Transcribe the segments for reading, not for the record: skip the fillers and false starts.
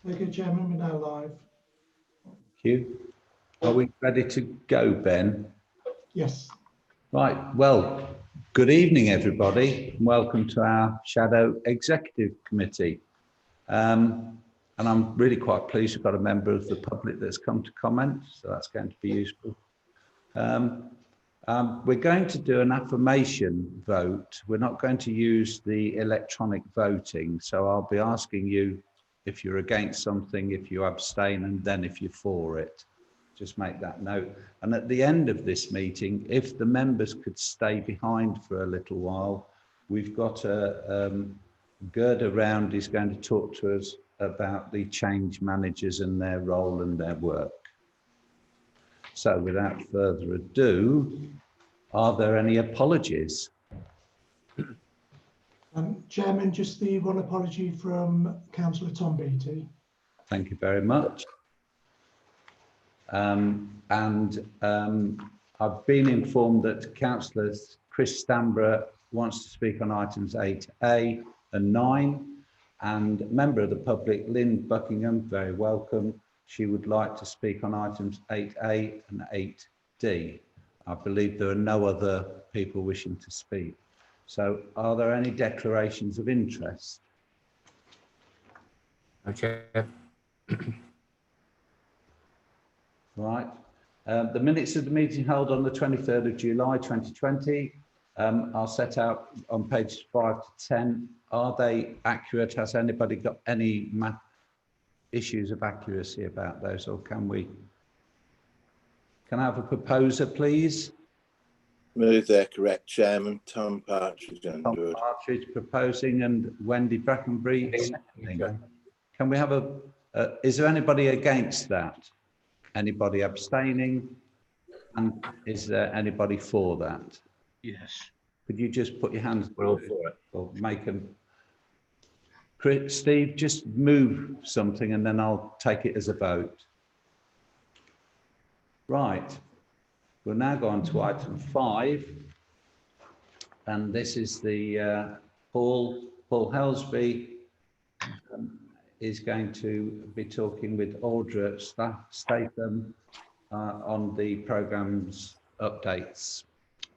Okay, Chairman, we're now live. Thank you. Are we ready to go, Ben? Yes. Right. Well, good evening, everybody, and welcome to our Shadow Executive Committee. And I'm really quite pleased we've got a member of the public that's come to comment, so that's going to be useful. We're going to do an affirmation vote. We're not going to use the electronic voting, so I'll be asking you if you're against something, if you abstain, and then if you're for it. Just make that note. And at the end of this meeting, if the members could stay behind for a little while, we've got a Gerda Round is going to talk to us about the change managers and their role and their work. So without further ado, are there any apologies? Chairman, just the one apology from Councillor Tom Beattie. Thank you very much. I've been informed that Councillor Chris Stamborough wants to speak on items 8A and 9, and member of the public, Lynn Buckingham, very welcome. She would like to speak on items 8A and 8D. I believe there are no other people wishing to speak. So are there any declarations of interest? Okay. Right. The minutes of the meeting held on the 23rd of July 2020 are set out on pages 5 to 10. Are they accurate? Has anybody got any issues of accuracy about those, or can I have a proposer, please? Move they're correct, Chairman. Tom Partridge. Tom Partridge proposing and Wendy Brackenbury seconding. Can we have is there anybody against that? Anybody abstaining? And is there anybody for that? Yes. Could you just put your hands We're all for it. or make them? Steve, just move something and then I'll take it as a vote. Right. We'll now go on to item 5. And this is the Paul Helsby is going to be talking with Audra Statham on the programme's updates.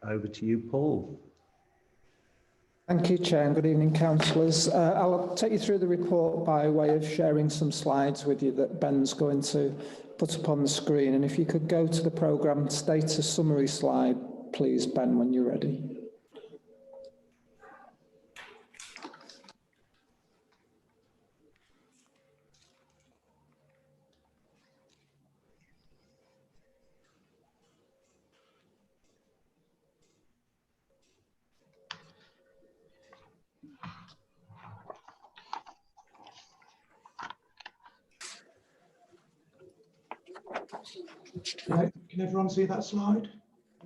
Over to you, Paul. Thank you, Chair, and good evening, councillors. I'll take you through the report by way of sharing some slides with you that Ben's going to put up on the screen. And if you could go to the programme status summary slide, please, Ben, when you're ready. Can everyone see that slide?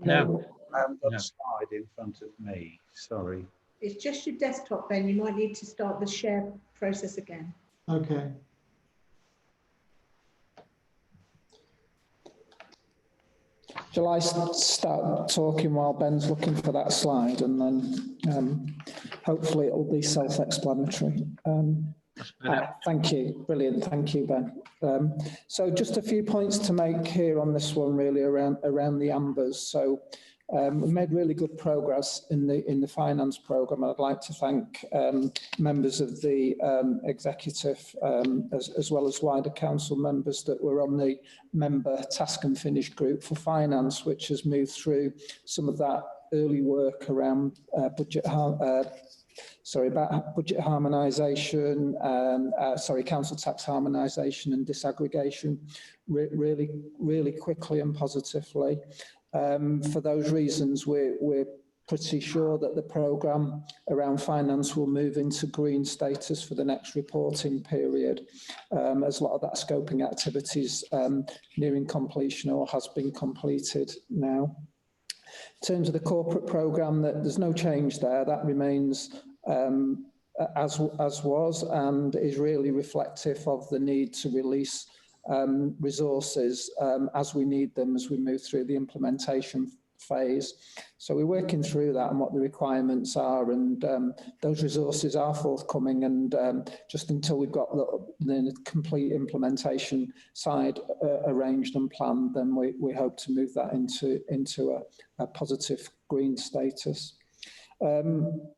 No. I haven't got a slide in front of me, sorry. It's just your desktop, Ben. You might need to start the share process again. Okay. Shall I start talking while Ben's looking for that slide, and then hopefully it will be self-explanatory. Thank you, brilliant, thank you, Ben. So just a few points to make here on this one, really around the AMBERs. So we made really good progress in the finance programme. I'd like to thank members of the executive as well as wider council members that were on the member task and finish group for finance, which has moved through some of that early work around budget harmonisation, council tax harmonisation and disaggregation really quickly and positively. For those reasons, we're pretty sure that the programme around finance will move into green status for the next reporting period, as a lot of that scoping activities nearing completion or has been completed now. In terms of the corporate programme, there's no change there. That remains as was, and is really reflective of the need to release resources as we need them as we move through the implementation phase. So we're working through that and what the requirements are, and those resources are forthcoming, and just until we've got the complete implementation side arranged and planned, then we hope to move that into a positive green status.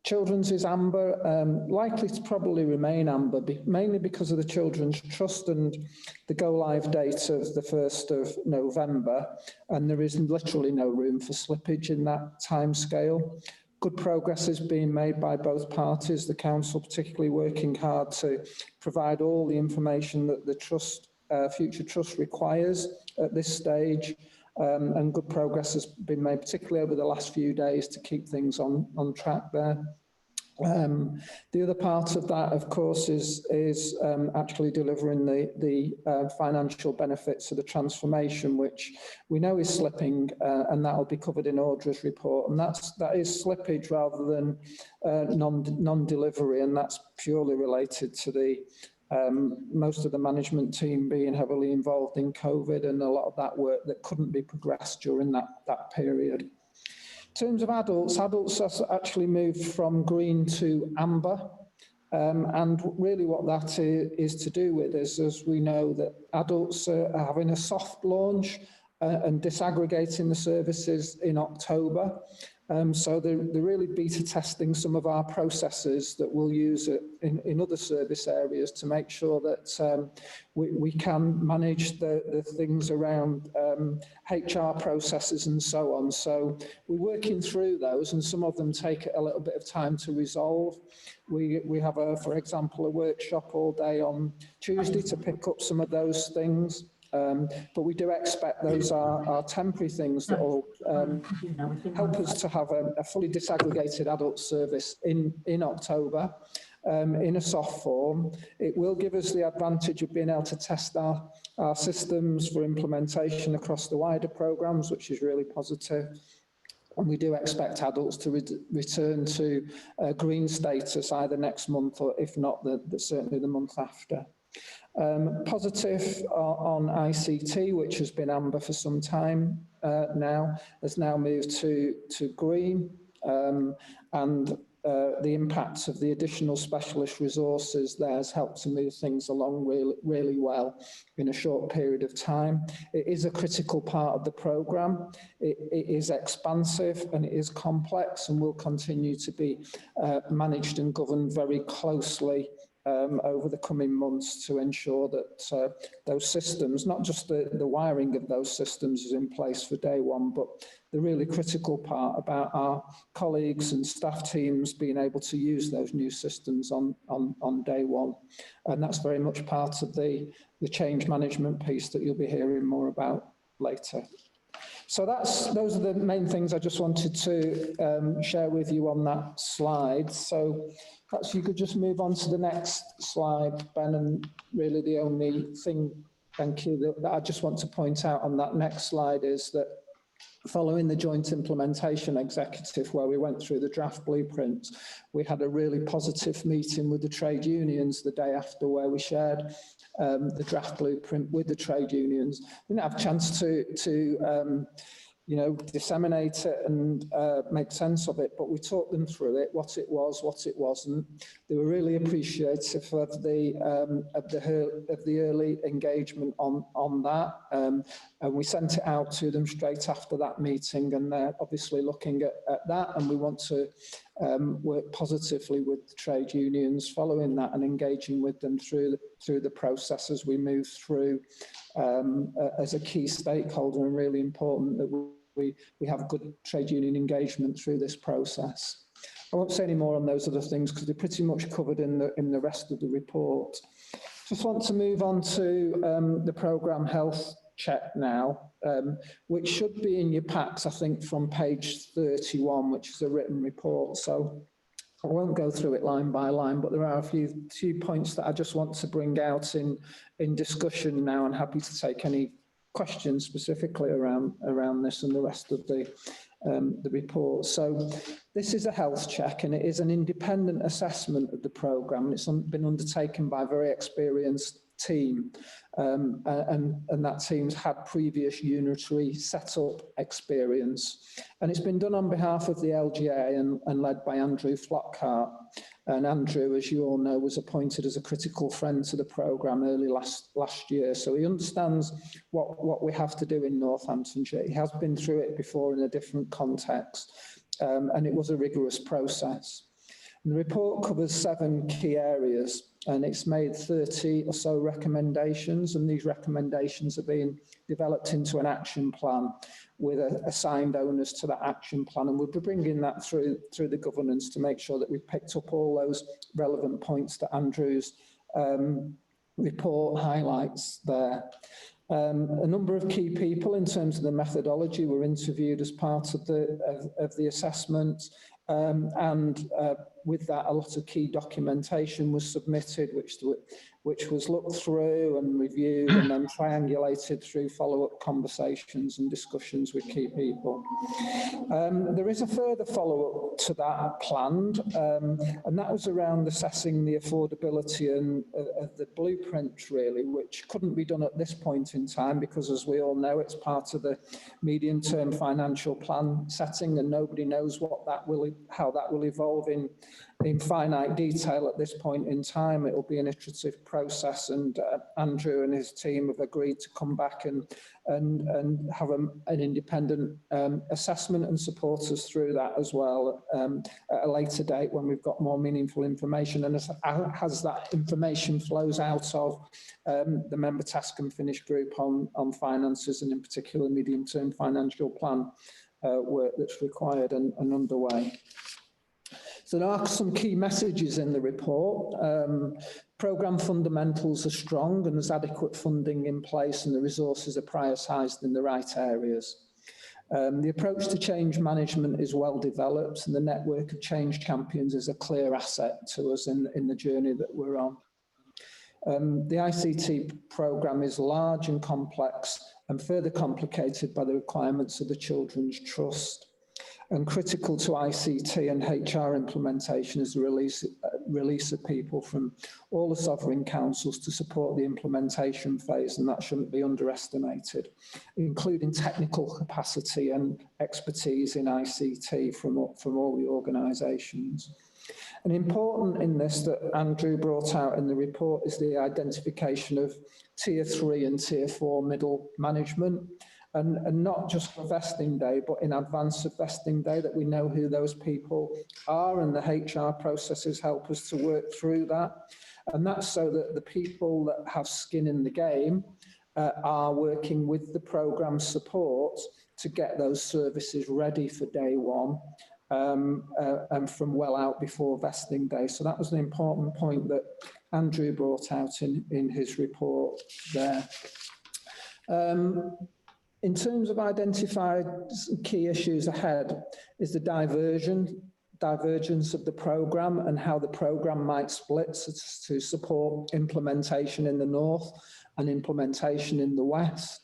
Children's is amber, likely to probably remain amber, mainly because of the Children's Trust and the go-live date of the 1st of November, and there is literally no room for slippage in that timescale. Good progress is being made by both parties, the council particularly working hard to provide all the information that the trust, future trust requires at this stage. And good progress has been made, particularly over the last few days, to keep things on track there. The other part of that, of course, is actually delivering the financial benefits of the transformation, which we know is slipping, and that will be covered in Audra's report. And that is slippage rather than non-delivery, and that's purely related to the most of the management team being heavily involved in COVID, and a lot of that work that couldn't be progressed during that period. In terms of adults has actually moved from green to amber. And really what that is to do with is, as we know, that adults are having a soft launch and disaggregating the services in October. So they're really beta testing some of our processes that we'll use in other service areas to make sure that we can manage the things around HR processes and so on. So we're working through those, and some of them take a little bit of time to resolve. We have, for example, a workshop all day on Tuesday to pick up some of those things. But we do expect those are temporary things that will help us to have a fully disaggregated adult service in October in a soft form. It will give us the advantage of being able to test our systems for implementation across the wider programmes, which is really positive. And we do expect adults to return to green status either next month, or if not, certainly the month after. Positive on ICT, which has been amber for some time now, has now moved to green, and the impacts of the additional specialist resources there has helped to move things along really well in a short period of time. It is a critical part of the programme. It is expansive and it is complex, and will continue to be managed and governed very closely over the coming months to ensure that those systems, not just the wiring of those systems is in place for day one, but the really critical part about our colleagues and staff teams being able to use those new systems on day one. And that's very much part of the change management piece that you'll be hearing more about later. So those are the main things I just wanted to share with you on that slide. So perhaps you could just move on to the next slide, Ben, and really the only thing, thank you, that I just want to point out on that next slide is that following the joint implementation executive, where we went through the draft blueprints, we had a really positive meeting with the trade unions the day after, where we shared the draft blueprint with the trade unions. We didn't have a chance to disseminate it and make sense of it, but we talked them through it, what it was, what it wasn't. They were really appreciative of the early engagement on that, and we sent it out to them straight after that meeting, and they're obviously looking at that, and we want to work positively with the trade unions following that and engaging with them through the process as we move through as a key stakeholder, and really important that we have good trade union engagement through this process. I won't say any more on those other things because they're pretty much covered in the rest of the report. Just want to move on to the programme health check now, which should be in your packs, I think, from page 31, which is a written report. So I won't go through it line by line, but there are a few points that I just want to bring out in discussion now, and happy to take any questions specifically around this and the rest of the report. So this is a health check, and it is an independent assessment of the programme. It's been undertaken by very experienced team, and that team's had previous unitary setup experience. And it's been done on behalf of the LGA and led by Andrew Flockhart. And Andrew, as you all know, was appointed as a critical friend to the programme early last year. So he understands what we have to do in Northamptonshire. He has been through it before in a different context, and it was a rigorous process. And the report covers 7 key areas, and it's made 30 or so recommendations, and these recommendations are being developed into an action plan with assigned owners to that action plan, and we'll be bringing that through the governance to make sure that we've picked up all those relevant points that Andrew's report highlights there. A number of key people in terms of the methodology were interviewed as part of the assessment, and with that, a lot of key documentation was submitted, which was looked through and reviewed and then triangulated through follow-up conversations and discussions with key people. There is a further follow-up to that planned, and that was around assessing the affordability of the blueprint, really, which couldn't be done at this point in time because, as we all know, it's part of the medium-term financial plan setting, and nobody knows how that will evolve in finite detail at this point in time. It will be an iterative process, and Andrew and his team have agreed to come back and have an independent assessment and support us through that as well at a later date when we've got more meaningful information. And as that information flows out of the member task and finish group on finances, and in particular medium-term financial plan work that's required and underway. So there are some key messages in the report. Programme fundamentals are strong and there's adequate funding in place, and the resources are prioritised in the right areas. The approach to change management is well developed, and the network of change champions is a clear asset to us in the journey that we're on. The ICT programme is large and complex and further complicated by the requirements of the Children's Trust. And critical to ICT and HR implementation is the release of people from all the sovereign councils to support the implementation phase, and that shouldn't be underestimated, including technical capacity and expertise in ICT from all the organisations. And important in this that Andrew brought out in the report is the identification of Tier 3 and Tier 4 middle management. And not just for vesting day, but in advance of vesting day, that we know who those people are, and the HR processes help us to work through that. And that's so that the people that have skin in the game are working with the programme support to get those services ready for day one, and from well out before vesting day. So that was an important point that Andrew brought out in his report there. In terms of identified key issues ahead is the divergence of the programme and how the programme might split to support implementation in the north and implementation in the west,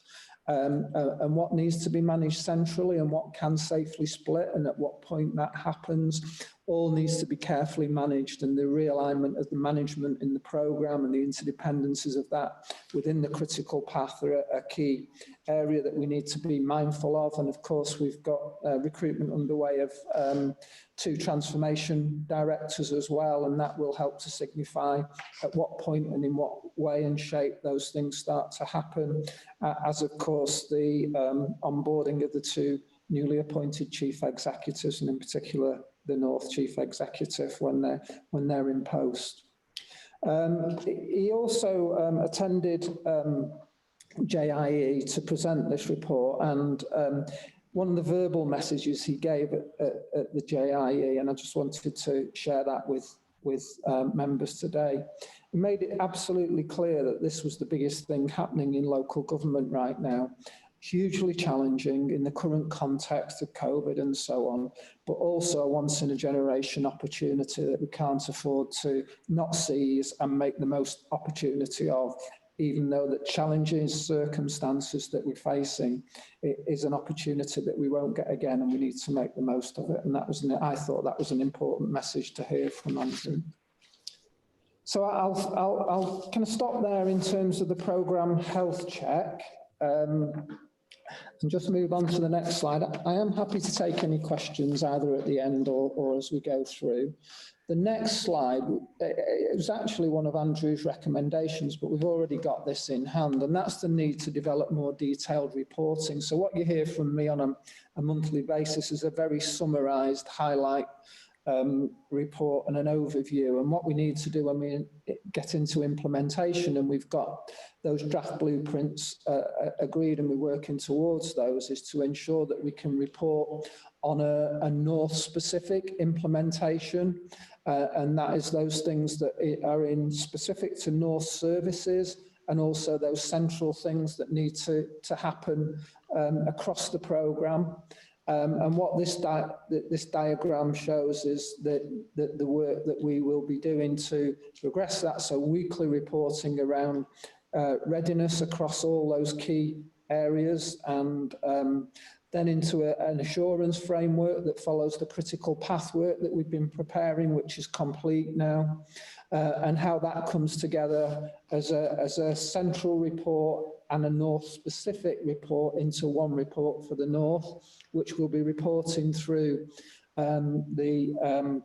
and what needs to be managed centrally and what can safely split, and at what point that happens all needs to be carefully managed, and the realignment of the management in the programme and the interdependencies of that within the critical path are a key area that we need to be mindful of. And of course we've got recruitment underway of 2 transformation directors as well, and that will help to signify at what point and in what way and shape those things start to happen, as of course the onboarding of the 2 newly appointed chief executives, and in particular the North Chief Executive when they're in post. He also attended JIE to present this report, and one of the verbal messages he gave at the JIE, and I just wanted to share that with members today. He made it absolutely clear that this was the biggest thing happening in local government right now. Hugely challenging in the current context of COVID and so on, but also a once-in-a-generation opportunity that we can't afford to not seize and make the most opportunity of, even though the challenging circumstances that we're facing is an opportunity that we won't get again, and we need to make the most of it. And that was, I thought that was an important message to hear from Andrew. So I'll kind of stop there in terms of the programme health check, and just move on to the next slide. I am happy to take any questions either at the end or as we go through. The next slide, it was actually one of Andrew's recommendations, but we've already got this in hand, and that's the need to develop more detailed reporting. So what you hear from me on a monthly basis is a very summarised highlight report and an overview. And what we need to do when we get into implementation and we've got those draft blueprints agreed and we're working towards those, is to ensure that we can report on a North specific implementation. And that is those things that are in specific to North services, and also those central things that need to happen across the programme. And what this diagram shows is that the work that we will be doing to progress that. So weekly reporting around readiness across all those key areas, and then into an assurance framework that follows the critical path work that we've been preparing, which is complete now, and how that comes together as a central report and a North specific report into one report for the North, which will be reporting through the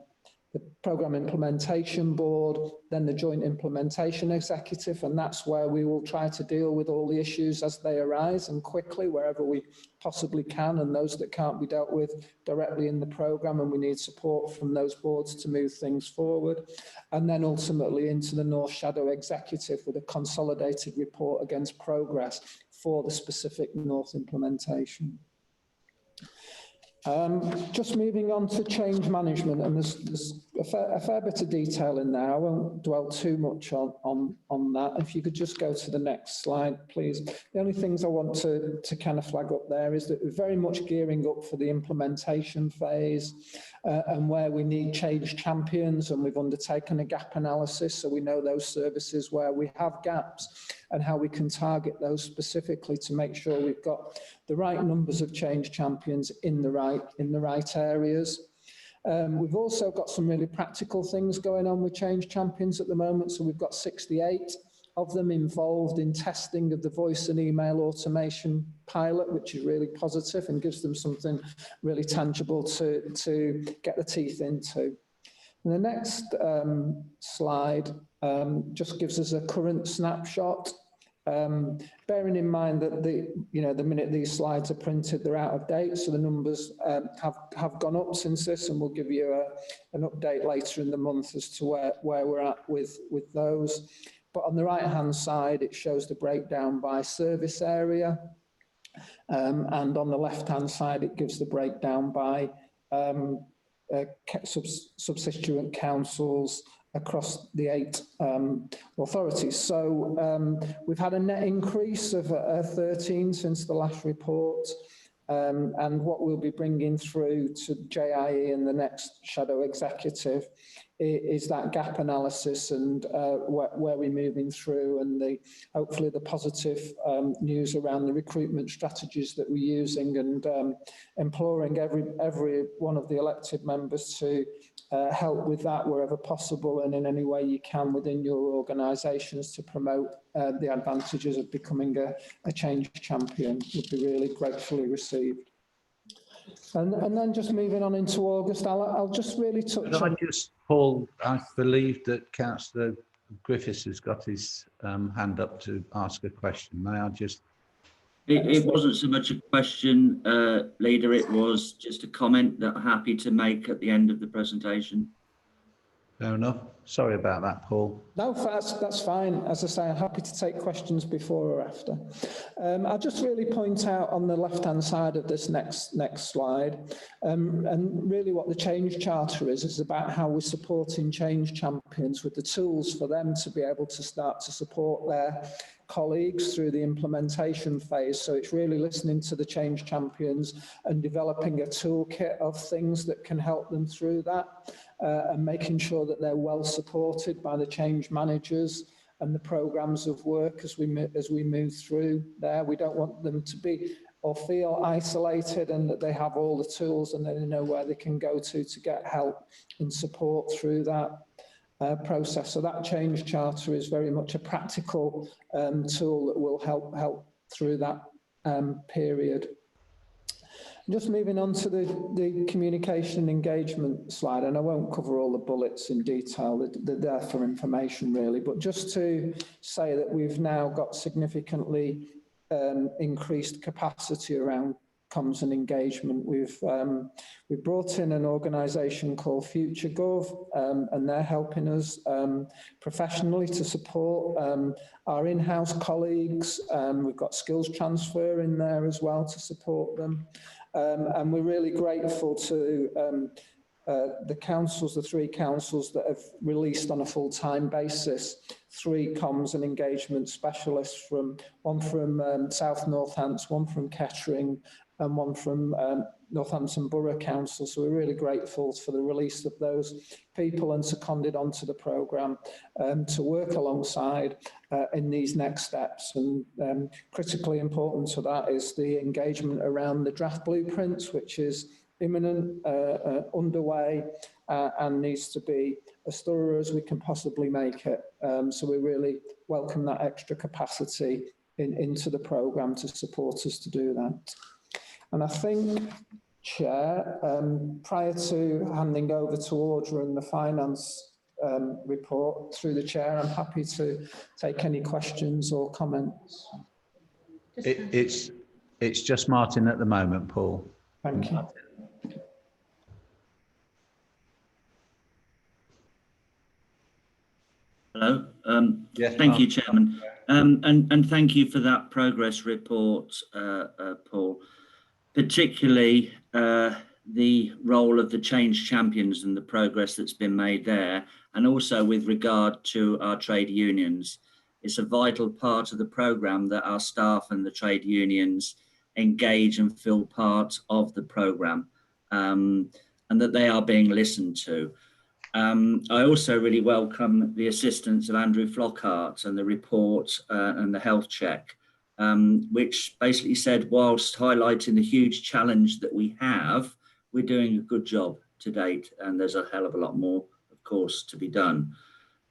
Programme Implementation Board, then the Joint Implementation Executive, and that's where we will try to deal with all the issues as they arise and quickly wherever we possibly can, and those that can't be dealt with directly in the programme, and we need support from those boards to move things forward. And then ultimately into the North Shadow Executive with a consolidated report against progress for the specific North implementation. Just moving on to change management, and there's a fair bit of detail in there. I won't dwell too much on that. If you could just go to the next slide, please. The only things I want to kind of flag up there is that we're very much gearing up for the implementation phase, and where we need change champions, and we've undertaken a gap analysis so we know those services where we have gaps and how we can target those specifically to make sure we've got the right numbers of change champions in the right areas. We've also got some really practical things going on with change champions at the moment. So we've got 68 of them involved in testing of the voice and email automation pilot, which is really positive and gives them something really tangible to get the teeth into. And the next slide just gives us a current snapshot. Bearing in mind that the minute these slides are printed, they're out of date, so the numbers have gone up since this, and we'll give you an update later in the month as to where we're at with those. But on the right hand side, it shows the breakdown by service area, and on the left hand side, it gives the breakdown by substituent councils across the 8 authorities. So we've had a net increase of 13 since the last report, and what we'll be bringing through to JIE and the next Shadow Executive is that gap analysis and where we're moving through, and hopefully the positive news around the recruitment strategies that we're using, and imploring every one of the elected members to help with that wherever possible and in any way you can within your organisations to promote the advantages of becoming a change champion would be really gratefully received. And then just moving on into August, I'll just really touch on... Paul, I believe that Councillor Griffiths has got his hand up to ask a question. May I just... It wasn't so much a question, Leader, it was just a comment that I'm happy to make at the end of the presentation. Fair enough. Sorry about that, Paul. No, that's fine. As I say, I'm happy to take questions before or after. I'll just really point out on the left-hand side of this next slide, and really what the change charter is about how we're supporting change champions with the tools for them to be able to start to support their colleagues through the implementation phase. So it's really listening to the change champions and developing a toolkit of things that can help them through that, and making sure that they're well supported by the change managers and the programs of work as we move through there. We don't want them to be or feel isolated, and that they have all the tools and they know where they can go to get help and support through that. process. So that change charter is very much a practical tool that will help through that period. Just moving on to the communication and engagement slide, and I won't cover all the bullets in detail, they're there for information really, but just to say that we've now got significantly increased capacity around comms and engagement. We've brought in an organisation called FutureGov, and they're helping us professionally to support our in-house colleagues. We've got skills transfer in there as well to support them. And we're really grateful to the councils, the 3 councils that have released on a full-time basis 3 comms and engagement specialists, one from South Northants, one from Kettering, and one from Northampton Borough Council. So we're really grateful for the release of those people and seconded onto the programme to work alongside in these next steps. And critically important to that is the engagement around the draft blueprints, which is imminent, underway, and needs to be as thorough as we can possibly make it. So we really welcome that extra capacity into the programme to support us to do that. And I think, Chair, prior to handing over to Audra and the finance report through the Chair, I'm happy to take any questions or comments. It's just Martin at the moment, Paul. Thank you. Hello. Yes, Thank you, Martin. Chairman. And thank you for that progress report, Paul, particularly the role of the change champions and the progress that's been made there, and also with regard to our trade unions. It's a vital part of the programme that our staff and the trade unions engage and feel part of the programme, and that they are being listened to. I also really welcome the assistance of Andrew Flockhart and the report and the health check, which basically said, whilst highlighting the huge challenge that we have, we're doing a good job to date, and there's a hell of a lot more, of course, to be done.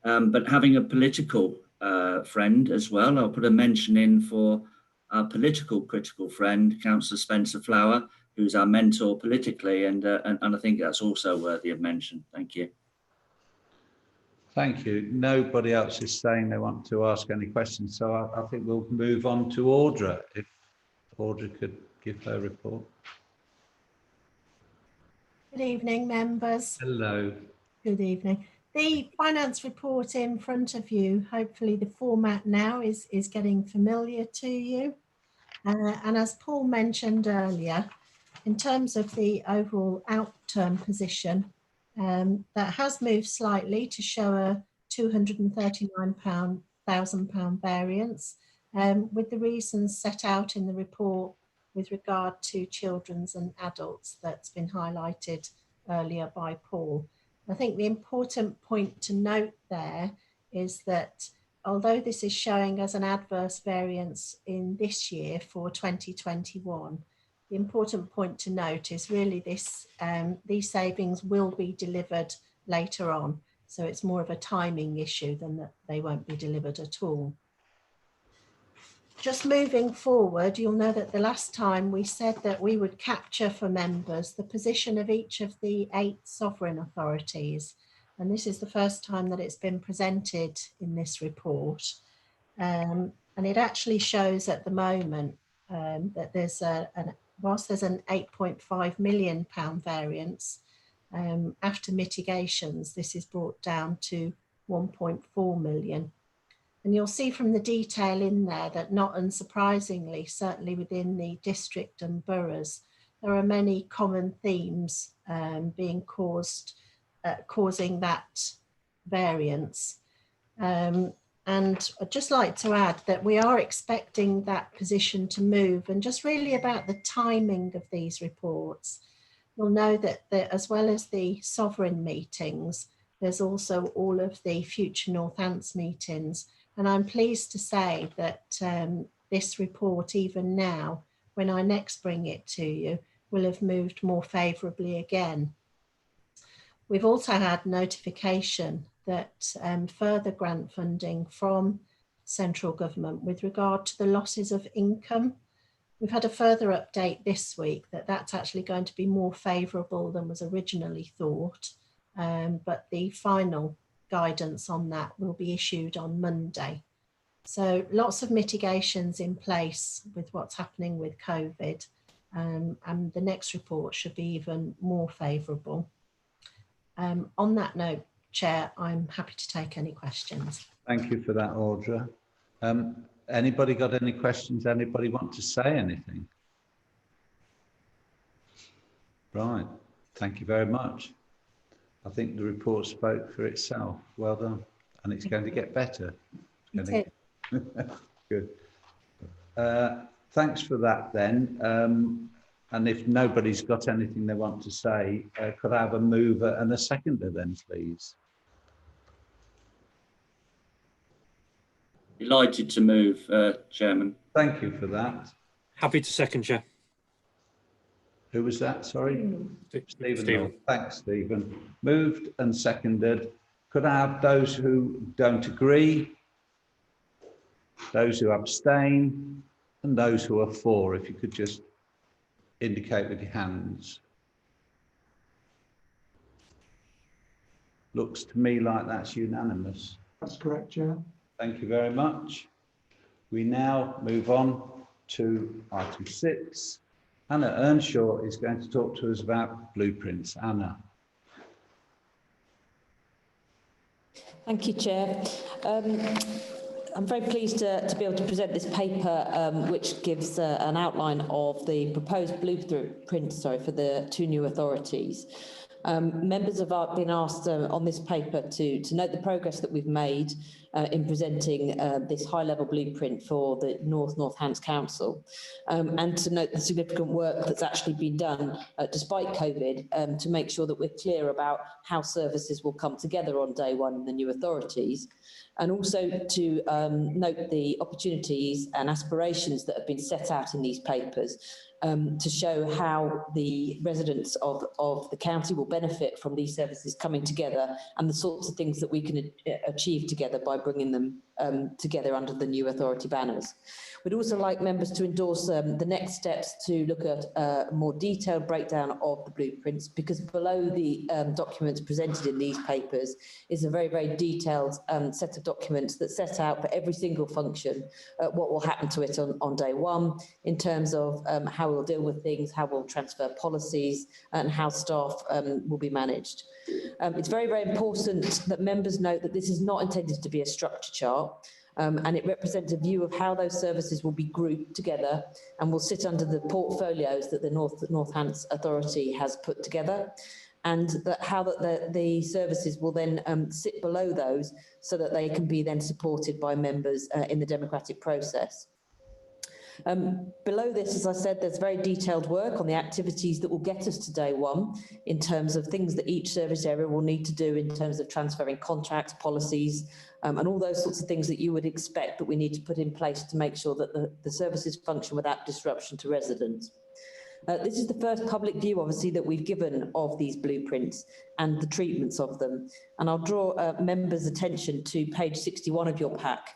But having a political friend as well, I'll put a mention in for our political critical friend, Councillor Spencer Flower, who's our mentor politically, and I think that's also worthy of mention. Thank you. Thank you. Nobody else is saying they want to ask any questions, so I think we'll move on to Audra, if Audra could give her report. Good evening, members. Hello. Good evening. The finance report in front of you, hopefully the format now is getting familiar to you. And as Paul mentioned earlier, in terms of the overall outturn position, that has moved slightly to show a £239,000 variance, with the reasons set out in the report with regard to children's and adults that's been highlighted earlier by Paul. I think the important point to note there is that although this is showing as an adverse variance in this year for 2021, the important point to note is really this, these savings will be delivered later on. So it's more of a timing issue than that they won't be delivered at all. Just moving forward, you'll know that the last time we said that we would capture for members the position of each of the 8 sovereign authorities. And this is the first time that it's been presented in this report. And it actually shows at the moment that there's whilst there's an £8.5 million variance, after mitigations, this is brought down to 1.4 million. And you'll see from the detail in there that, not unsurprisingly, certainly within the district and boroughs, there are many common themes being causing that variance. And I'd just like to add that we are expecting that position to move, and just really about the timing of these reports. You'll know that as well as the sovereign meetings, there's also all of the Future Northants meetings. And I'm pleased to say that this report, even now, when I next bring it to you, will have moved more favourably again. We've also had notification that further grant funding from central government with regard to the losses of income. We've had a further update this week that that's actually going to be more favourable than was originally thought, but the final guidance on that will be issued on Monday. So lots of mitigations in place with what's happening with COVID, and the next report should be even more favourable. On that note, Chair, I'm happy to take any questions. Thank you for that, Audra. Anybody got any questions? Anybody want to say anything? Right, thank you very much. I think the report spoke for itself. Well done. And it's going to get better. Good. Thanks for that then. And if nobody's got anything they want to say, could I have a mover and a seconder then, please? Delighted to move, Chairman. Thank you for that. Happy to second, Chair. Who was that? Sorry? Stephen. Stephen. Thanks, Stephen. Moved and seconded. Could I have those who don't agree, those who abstain, and those who are for? If you could just indicate with your hands. Looks to me like that's unanimous. That's correct, Chair. Thank you very much. We now move on to item 6. Anna Earnshaw is going to talk to us about blueprints. Anna. Thank you, Chair. I'm very pleased to be able to present this paper, which gives an outline of the proposed blueprint for the 2 new authorities. Members have been asked on this paper to note the progress that we've made in presenting this high-level blueprint for the North Hants Council, and to note the significant work that's actually been done despite COVID to make sure that we're clear about how services will come together on day one in the new authorities, and also to note the opportunities and aspirations that have been set out in these papers to show how the residents of the county will benefit from these services coming together and the sorts of things that we can achieve together by bringing them together under the new authority banners. We'd also like members to endorse the next steps to look at a more detailed breakdown of the blueprints, because below the documents presented in these papers is a very, very detailed set of documents that set out for every single function what will happen to it on day one in terms of how we'll deal with things, how we'll transfer policies, and how staff will be managed. It's very, very important that members note that this is not intended to be a structure chart. And it represents a view of how those services will be grouped together and will sit under the portfolios that the North Hants Authority has put together, and that how the services will then sit below those so that they can be then supported by members in the democratic process. Below this, as I said, there's very detailed work on the activities that will get us to day one in terms of things that each service area will need to do in terms of transferring contracts, policies, and all those sorts of things that you would expect that we need to put in place to make sure that the services function without disruption to residents. This is the first public view, obviously, that we've given of these blueprints and the treatments of them. And I'll draw members' attention to page 61 of your pack,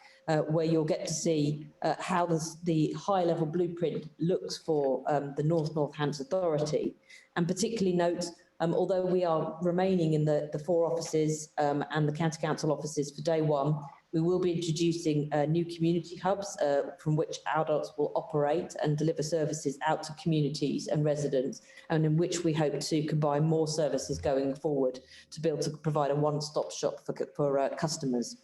where you'll get to see how the high-level blueprint looks for the North Hants Authority, and particularly note, although we are remaining in the 4 offices and the County Council offices for day one, we will be introducing new community hubs from which adults will operate and deliver services out to communities and residents, and in which we hope to combine more services going forward to be able to provide a one-stop shop for customers.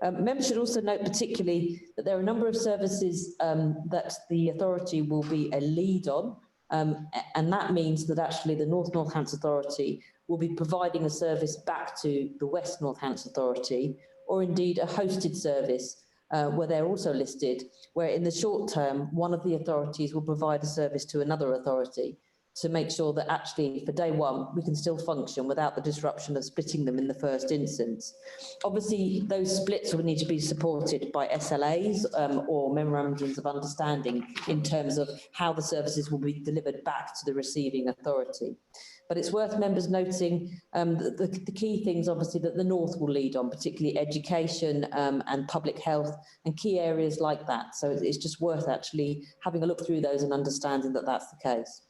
Members should also note particularly that there are a number of services that the authority will be a lead on, and that means that actually the North Hants Authority will be providing a service back to the West North Hants Authority, or indeed a hosted service where they're also listed, where in the short term, one of the authorities will provide a service to another authority to make sure that actually for day one, we can still function without the disruption of splitting them in the first instance. Obviously, those splits will need to be supported by SLAs or memorandums of understanding in terms of how the services will be delivered back to the receiving authority. But it's worth members noting the key things, obviously, that the North will lead on, particularly education and public health and key areas like that. So it's just worth actually having a look through those and understanding that that's the case.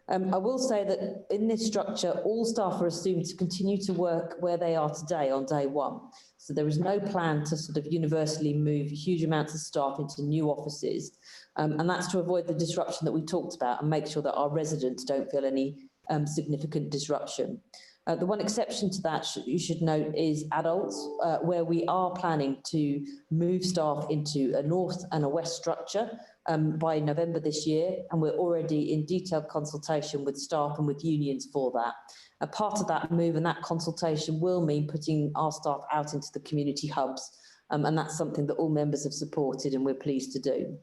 I will say that in this structure, all staff are assumed to continue to work where they are today on day one. So there is no plan to sort of universally move huge amounts of staff into new offices. And that's to avoid the disruption that we talked about and make sure that our residents don't feel any significant disruption. The one exception to that you should note is adults, where we are planning to move staff into a north and a west structure by November this year, and we're already in detailed consultation with staff and with unions for that. A part of that move and that consultation will mean putting our staff out into the community hubs, and that's something that all members have supported and we're pleased to do.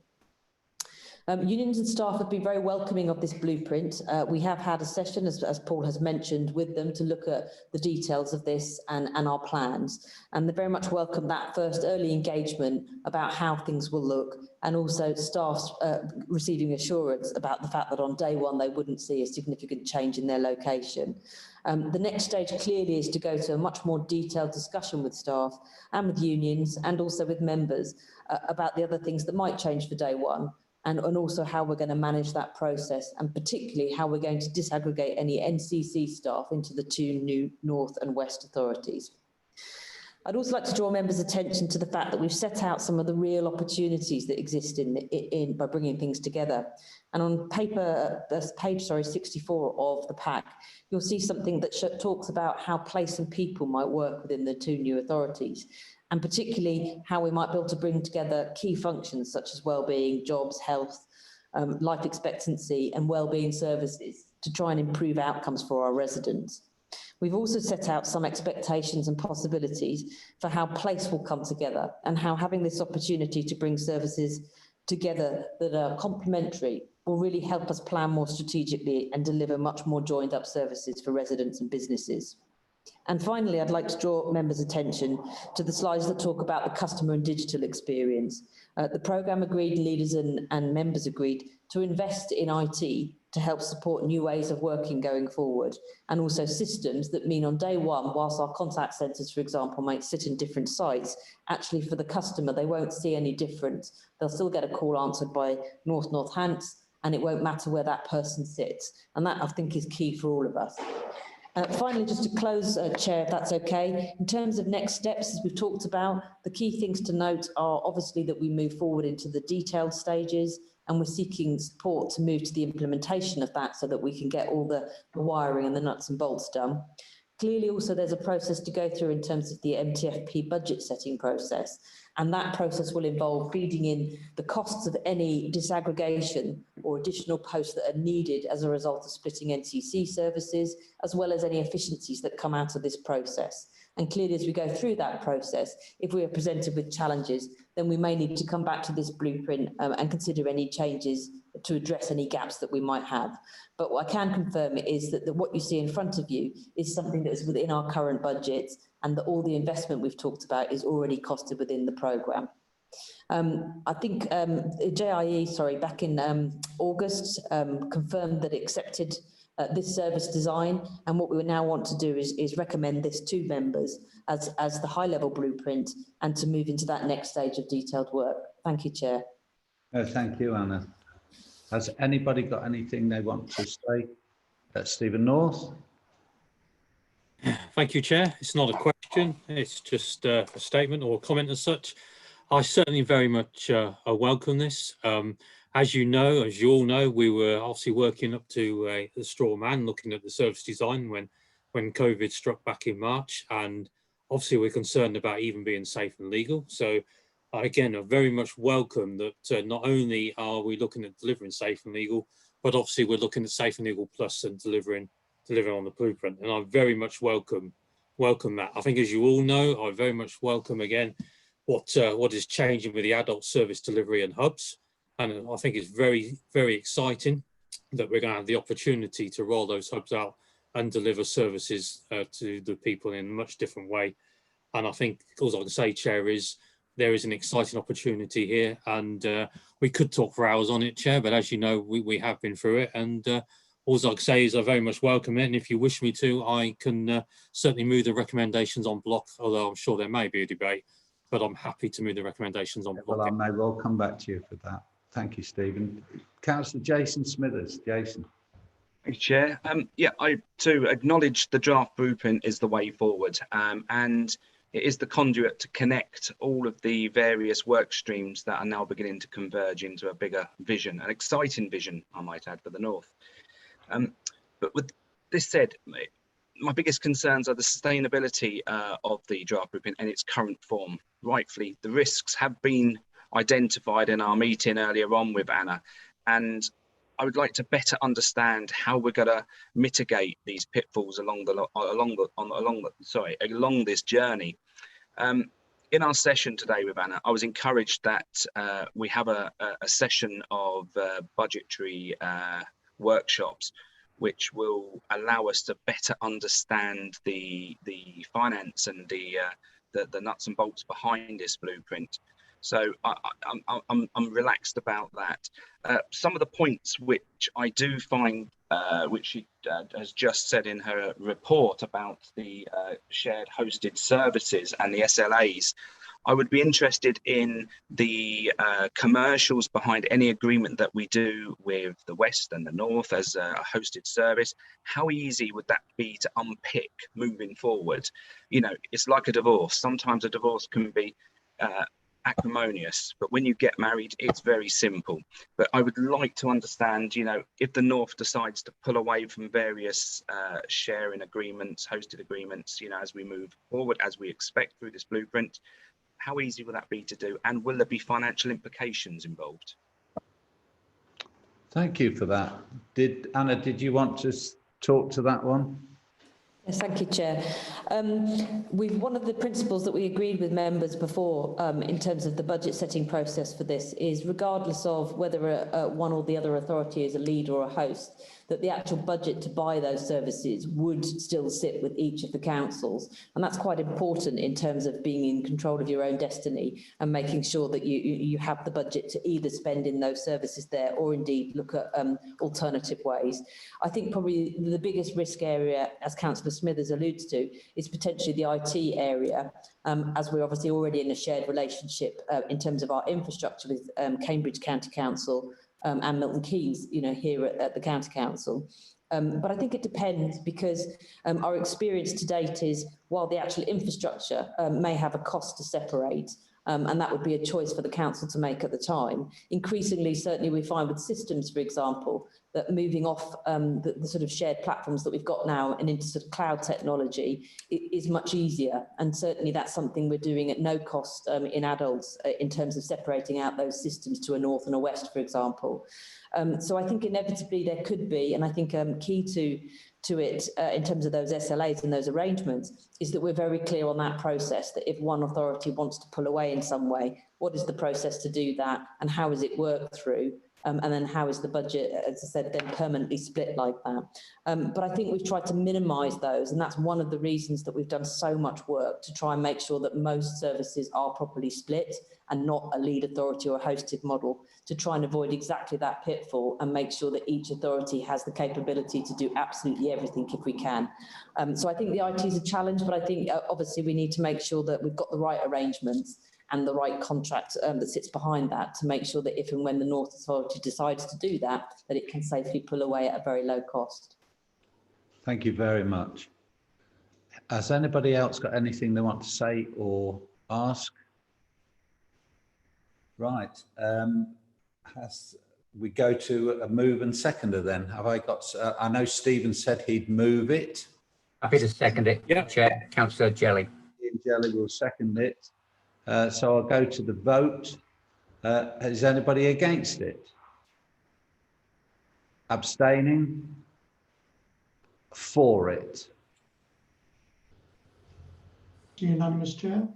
Unions and staff have been very welcoming of this blueprint. We have had a session, as Paul has mentioned, with them to look at the details of this and our plans. And they very much welcome that first early engagement about how things will look, and also staff receiving assurance about the fact that on day one they wouldn't see a significant change in their location. The next stage clearly is to go to a much more detailed discussion with staff and with unions and also with members about the other things that might change for day one. And also how we're going to manage that process, and particularly how we're going to disaggregate any NCC staff into the two new North and West authorities. I'd also like to draw members' attention to the fact that we've set out some of the real opportunities that exist by bringing things together. And on page 64 of the pack, you'll see something that talks about how place and people might work within the two new authorities, and particularly how we might be able to bring together key functions such as wellbeing, jobs, health, life expectancy and wellbeing services to try and improve outcomes for our residents. We've also set out some expectations and possibilities for how place will come together, and how having this opportunity to bring services together that are complementary will really help us plan more strategically and deliver much more joined up services for residents and businesses. And finally, I'd like to draw members' attention to the slides that talk about the customer and digital experience. The programme agreed, leaders and members agreed to invest in IT to help support new ways of working going forward, and also systems that mean on day one, whilst our contact centres, for example, might sit in different sites, actually for the customer, they won't see any difference. They'll still get a call answered by Northants, and it won't matter where that person sits. And that, I think, is key for all of us. Finally, just to close, Chair, if that's okay, in terms of next steps, as we've talked about, the key things to note are obviously that we move forward into the detailed stages, and we're seeking support to move to the implementation of that so that we can get all the wiring and the nuts and bolts done. Clearly, also, there's a process to go through in terms of the MTFP budget setting process, and that process will involve feeding in the costs of any disaggregation or additional posts that are needed as a result of splitting NCC services, as well as any efficiencies that come out of this process. And clearly, as we go through that process, if we are presented with challenges, then we may need to come back to this blueprint and consider any changes to address any gaps that we might have. But what I can confirm is that what you see in front of you is something that is within our current budget, and that all the investment we've talked about is already costed within the programme. I think JIE, back in August, confirmed that it accepted this service design, and what we now want to do is recommend this to members as the high-level blueprint, and to move into that next stage of detailed work. Thank you, Chair. Thank you, Anna. Has anybody got anything they want to say? Stephen North. Thank you, Chair. It's not a question, it's just a statement or a comment as such. I certainly very much welcome this. As you all know, we were obviously working up to the straw man, looking at the service design when COVID struck back in March, and obviously we're concerned about even being safe and legal. So again, I very much welcome that not only are we looking at delivering safe and legal, but obviously we're looking at safe and legal plus and delivering on the blueprint. And I very much welcome that. I think, as you all know, I very much welcome again what is changing with the adult service delivery and hubs. And I think it's very, very exciting that we're going to have the opportunity to roll those hubs out and deliver services to the people in a much different way. And I think all I can say, Chair, is there is an exciting opportunity here, and we could talk for hours on it, Chair, but as you know, we have been through it, and all I can say is I very much welcome it, and if you wish me to, I can certainly move the recommendations on block, although I'm sure there may be a debate, but I'm happy to move the recommendations on block. Well, I may well come back to you for that. Thank you, Stephen. Councillor Jason Smithers. Jason. Thank you, Chair. Yeah, I too acknowledge the draft blueprint is the way forward, and it is the conduit to connect all of the various work streams that are now beginning to converge into a bigger vision, an exciting vision, I might add, for the North. But with this said, my biggest concerns are the sustainability of the draft blueprint and its current form. Rightfully, the risks have been identified in our meeting earlier on with Anna, and I would like to better understand how we're going to mitigate these pitfalls along this journey. In our session today with Anna, I was encouraged that we have a session of budgetary workshops, which will allow us to better understand the finance and the nuts and bolts behind this blueprint. So I'm relaxed about that. Some of the points which I do find, which she has just said in her report about the shared hosted services and the SLAs, I would be interested in the commercials behind any agreement that we do with the West and the North as a hosted service. How easy would that be to unpick moving forward? You know, it's like a divorce. Sometimes a divorce can be acrimonious, but when you get married, it's very simple. But I would like to understand, you know, if the North decides to pull away from various sharing agreements, hosted agreements, you know, as we move forward, as we expect through this blueprint, how easy will that be to do? And will there be financial implications involved? Thank you for that. Anna, did you want to talk to that one? Yes, thank you, Chair. One of the principles that we agreed with members before in terms of the budget setting process for this is, regardless of whether one or the other authority is a lead or a host, that the actual budget to buy those services would still sit with each of the councils. And that's quite important in terms of being in control of your own destiny and making sure that you have the budget to either spend in those services there or indeed look at alternative ways. I think probably the biggest risk area, as Councillor Smithers alludes to, is potentially the IT area, as we're obviously already in a shared relationship in terms of our infrastructure with Cambridge County Council and Milton Keynes, you know, here at the County Council. But I think it depends, because our experience to date is, while the actual infrastructure may have a cost to separate, and that would be a choice for the council to make at the time. Increasingly, certainly we find with systems, for example, that moving off the sort of shared platforms that we've got now and into sort of cloud technology is much easier. And certainly that's something we're doing at no cost in adults in terms of separating out those systems to a north and a west, for example. So I think inevitably there could be, and I think key to it in terms of those SLAs and those arrangements is that we're very clear on that process, that if one authority wants to pull away in some way, what is the process to do that and how is it worked through? And then how is the budget, as I said, then permanently split like that? But I think we've tried to minimise those, and that's one of the reasons that we've done so much work to try and make sure that most services are properly split and not a lead authority or a hosted model, to try and avoid exactly that pitfall and make sure that each authority has the capability to do absolutely everything if we can. So I think the IT is a challenge, but I think obviously we need to make sure that we've got the right arrangements and the right contract that sits behind that to make sure that if and when the North Authority decides to do that, that it can safely pull away at a very low cost. Thank you very much. Has anybody else got anything they want to say or ask? Right. We go to a move and seconder then. Have I got, I know Stephen said he'd move it. Happy to second it, yeah. Chair. Councillor Jelly. Jelly will second it. So I'll go to the vote. Is anybody against it? Abstaining? For it? Unanimous, Chair.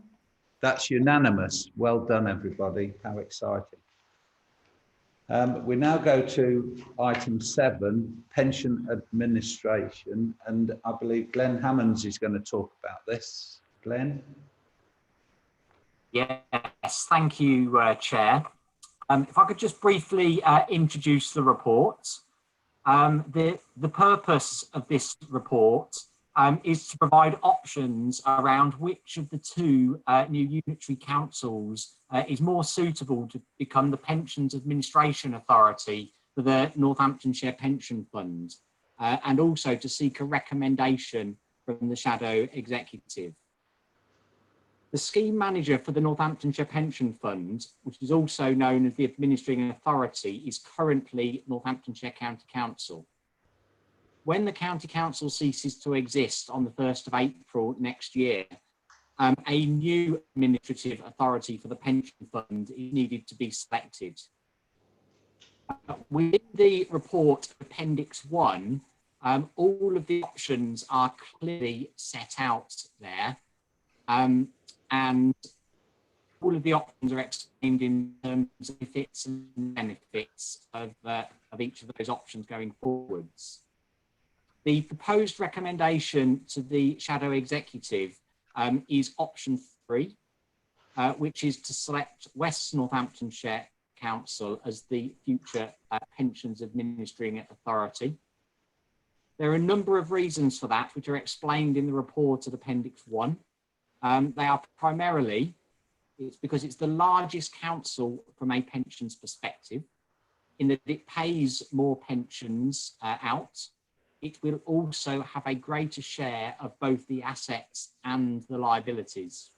That's unanimous. Well done, everybody. How exciting. We now go to item 7, pension administration, and I believe Glenn Hammonds is going to talk about this. Glenn? Yes, thank you, Chair. If I could just briefly introduce the report. The purpose of this report is to provide options around which of the two new unitary councils is more suitable to become the Pensions Administration Authority for the Northamptonshire Pension Fund, and also to seek a recommendation from the Shadow Executive. The scheme manager for the Northamptonshire Pension Fund, which is also known as the administering authority, is currently Northamptonshire County Council. When the County Council ceases to exist on the 1st of April next year, a new administrative authority for the pension fund is needed to be selected. Within the report, Appendix 1, all of the options are clearly set out there. And all of the options are explained in terms of benefits and benefits of each of those options going forwards. The proposed recommendation to the Shadow Executive is option 3, which is to select West Northamptonshire Council as the future pensions administering authority. There are a number of reasons for that, which are explained in the report of Appendix 1. They are primarily, it's because it's the largest council from a pensions perspective, in that it pays more pensions out. It will also have a greater share of both the assets and the liabilities.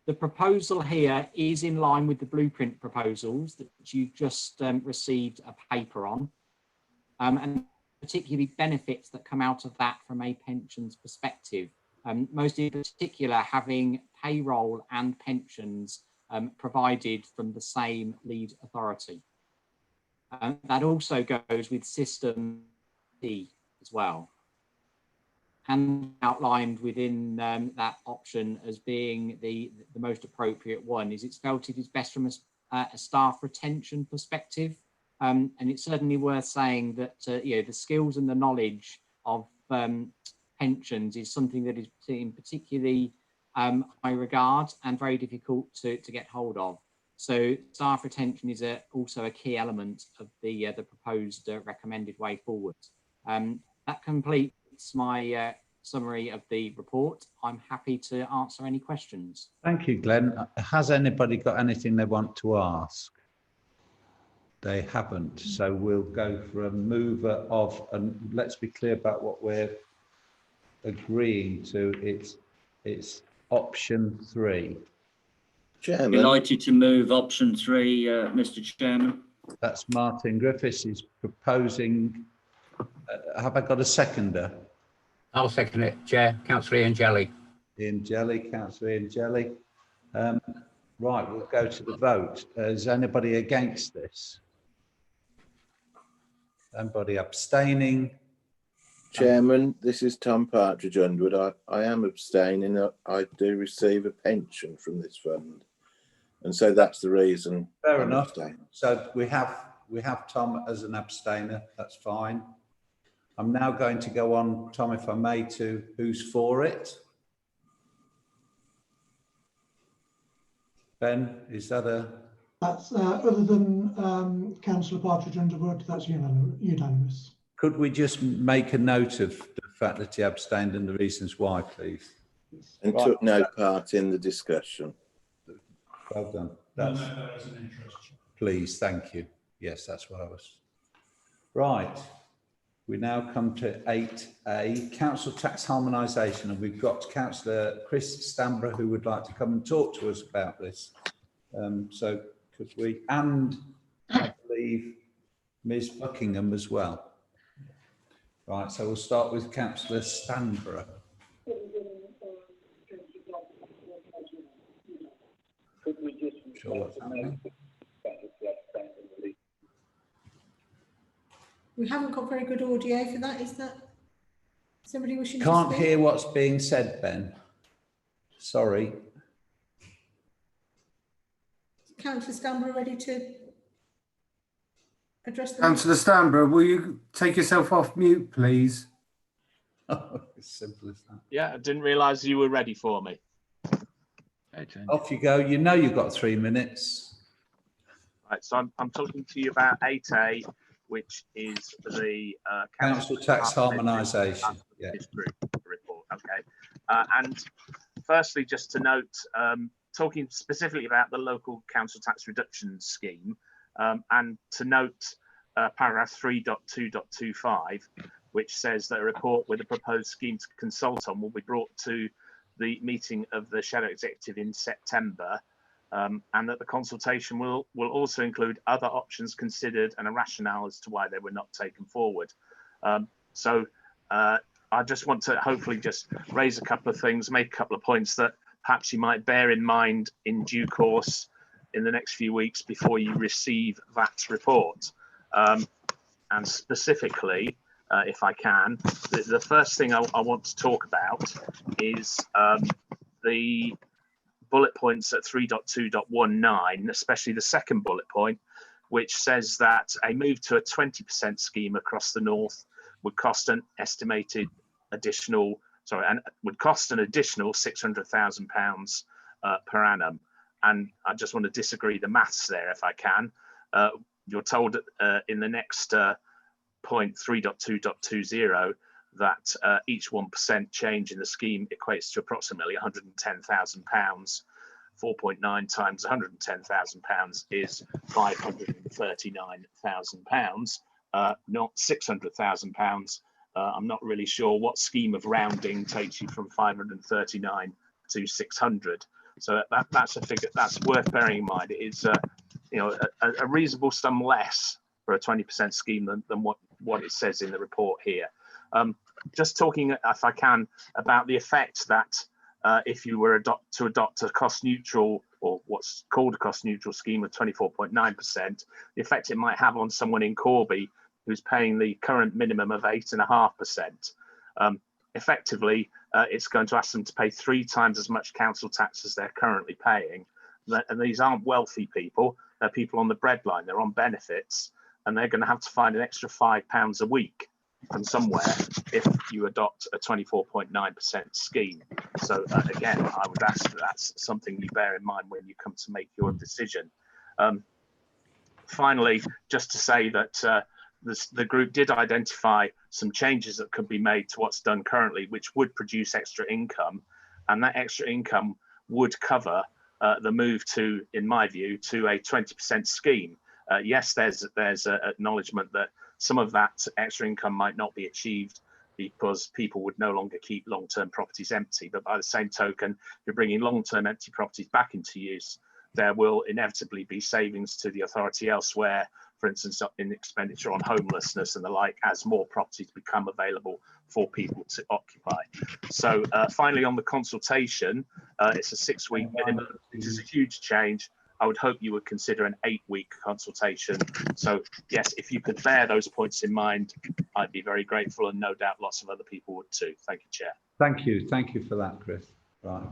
The proposal here is in line with the blueprint proposals that you just received a paper on, and particularly benefits that come out of that from a pensions perspective. Most in particular, having payroll and pensions provided from the same lead authority. That also goes with System D as well. And outlined within that option as being the most appropriate one is it's felt it is best from a staff retention perspective. And it's certainly worth saying that the skills and the knowledge of pensions is something that is in particularly high regard and very difficult to get hold of. So staff retention is also a key element of the proposed recommended way forward. That completes my summary of the report. I'm happy to answer any questions. Thank you, Glenn. Has anybody got anything they want to ask? They haven't, so we'll go for a mover of, and let's be clear about what we're agreeing to. It's option 3. Chairman. Delighted to move option 3, Mr. Chairman. That's Martin Griffiths is proposing. Have I got a seconder? I'll second it, Chair. Councillor Ian Jelly. Ian Jelly, Councillor Ian Jelly. Right, we'll go to the vote. Is anybody against this? Anybody abstaining? Chairman, this is Tom Partridge Underwood. I am abstaining. I do receive a pension from this fund, and so that's the reason. Fair enough. So we have Tom as an abstainer. That's fine. I'm now going to go on, Tom, if I may, to who's for it. Ben, is that a? That's other than Councillor Partridge Underwood, that's unanimous. Could we just make a note of the fact that he abstained and the reasons why, please? And right. Took no part in the discussion. Well done. That's, please, thank you. Yes, that's what I was. Right. We now come to 8A, council tax harmonisation, and we've got Councillor Chris Stamborough who would like to come and talk to us about this. So could we, and I believe Ms Buckingham as well. Right, so we'll start with Councillor Stamborough. Sure what's happening. We haven't got very good audio for that. Is that somebody wishing Can't to speak? hear what's being said, Ben. Sorry. Councillor Stamborough ready to address the... Councillor Stamborough, will you take yourself off mute, please? Oh, as simple as that. Yeah, I didn't realise you were ready for me. Off you go. You know you've got 3 minutes. Right, so I'm talking to you about 8A, which is the Council tax harmonisation. Yeah. This group report. Okay. And firstly, just to note, talking specifically about the local council tax reduction scheme, and to note paragraph 3.2.25, which says that a report with a proposed scheme to consult on will be brought to the meeting of the Shadow Executive in September, and that the consultation will also include other options considered and a rationale as to why they were not taken forward. So I just want to hopefully just raise a couple of things, make a couple of points that perhaps you might bear in mind in due course in the next few weeks before you receive that report. And specifically, if I can, the first thing I want to talk about is the bullet points at 3.2.19, especially the second bullet point, which says that a move to a 20% scheme across the north would cost an estimated additional, would cost an additional £600,000 per annum. And I just want to disagree the maths there if I can. You're told in the next point 3.2.20 that each 1% change in the scheme equates to approximately £110,000. 4.9 times £110,000 is £539,000, not £600,000. I'm not really sure what scheme of rounding takes you from 539 to 600. So that's a figure that's worth bearing in mind. It's a reasonable sum less for a 20% scheme than what it says in the report here. Just talking, if I can, about the effect that if you were to adopt a cost neutral, or what's called a cost neutral scheme of 24.9%, the effect it might have on someone in Corby who's paying the current minimum of 8.5%. Effectively, it's going to ask them to pay 3 times as much council tax as they're currently paying. And these aren't wealthy people, they're people on the breadline, they're on benefits, and they're going to have to find an extra £5 a week from somewhere if you adopt a 24.9% scheme. So again, I would ask that that's something you bear in mind when you come to make your decision. Finally, just to say that the group did identify some changes that could be made to what's done currently, which would produce extra income, and that extra income would cover the move to, in my view, to a 20% scheme. Yes, there's an acknowledgement that some of that extra income might not be achieved because people would no longer keep long-term properties empty. But by the same token, you're bringing long-term empty properties back into use. There will inevitably be savings to the authority elsewhere, for instance, in expenditure on homelessness and the like, as more properties become available for people to occupy. So finally, on the consultation, it's a 6-week minimum. This is a huge change. I would hope you would consider an 8-week consultation. So yes, if you could bear those points in mind, I'd be very grateful, and no doubt lots of other people would too. Thank you, Chair. Thank you for that, Chris. Right.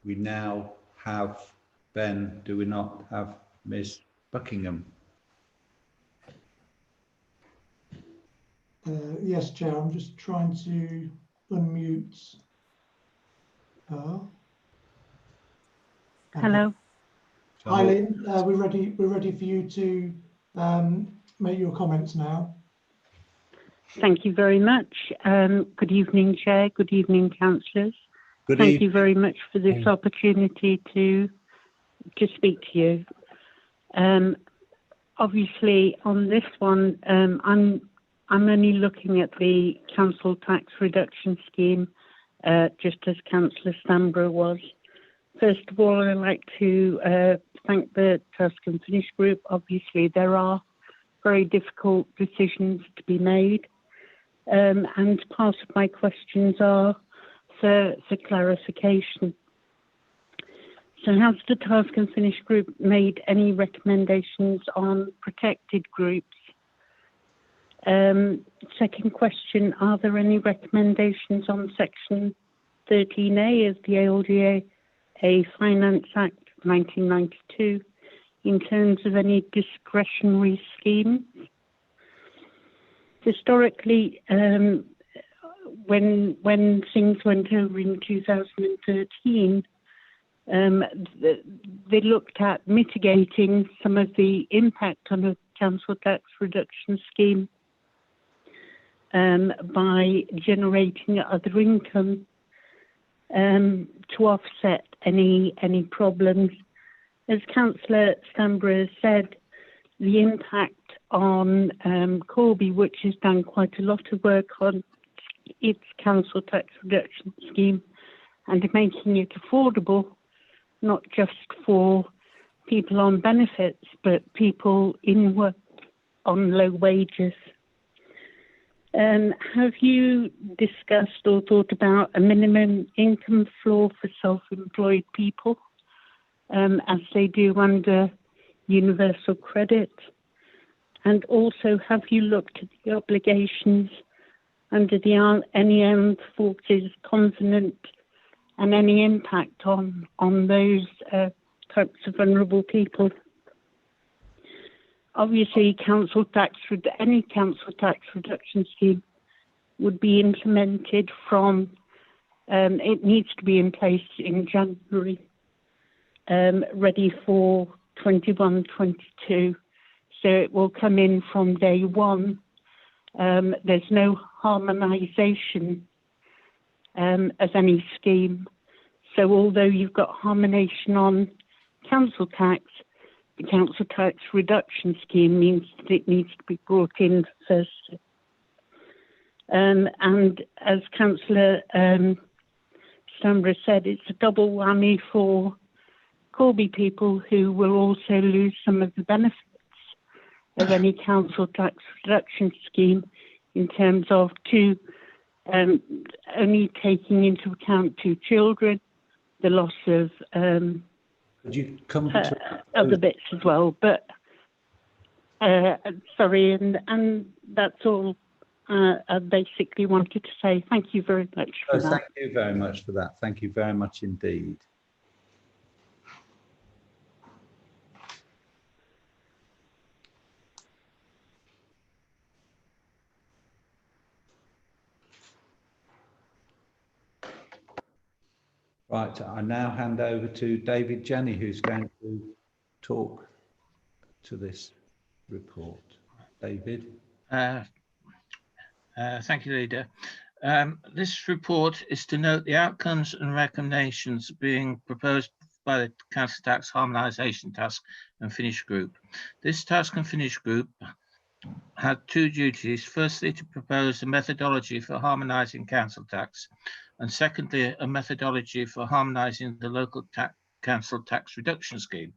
We now have Ben, do we not have Ms. Buckingham? Yes, Chair, I'm just trying to unmute her. Hello. Hi, Lynn. We're ready for you to make your comments now. Thank you very much. Good evening, Chair. Good evening, councillors. Thank you very much for this opportunity to speak to you. Obviously, on this one, I'm only looking at the council tax reduction scheme, just as Councillor Stamborough was. First of all, I'd like to thank the Task and Finish Group. Obviously, there are very difficult decisions to be made, and part of my questions are for clarification. So has the Task and Finish Group made any recommendations on protected groups? Second question, are there any recommendations on Section 13A of the ALGA Finance Act 1992 in terms of any discretionary schemes? Historically, when things went over in 2013, they looked at mitigating some of the impact on a council tax reduction scheme by generating other income to offset any problems. As Councillor Stamborough said, the impact on Corby, which has done quite a lot of work on its council tax reduction scheme and making it affordable, not just for people on benefits, but people in work on low wages. Have you discussed or thought about a minimum income floor for self-employed people, as they do under universal credit? And also, have you looked at the obligations under the any armed forces covenant and any impact on those types of vulnerable people? Obviously, any council tax reduction scheme would be implemented from, it needs to be in place in January, ready for 21-22. So it will come in from day one. There's no harmonisation of any scheme. So although you've got harmonisation on council tax, the council tax reduction scheme means that it needs to be brought in first. And as Councillor Stamborough said, it's a double whammy for Corby people who will also lose some of the benefits of any council tax reduction scheme in terms of only taking into account 2 children, the loss of Could you come to other bits as well. But sorry, and that's all I basically wanted to say. Thank you very much for that. Thank you very much for that. Thank you very much indeed. Right, I now hand over to David Jenny, who's going to talk to this report. David. Thank you, Leader. This report is to note the outcomes and recommendations being proposed by the Council Tax Harmonisation Task and Finish Group. This Task and Finish Group had 2 duties. Firstly, to propose a methodology for harmonising council tax, and secondly, a methodology for harmonising the local council tax reduction scheme.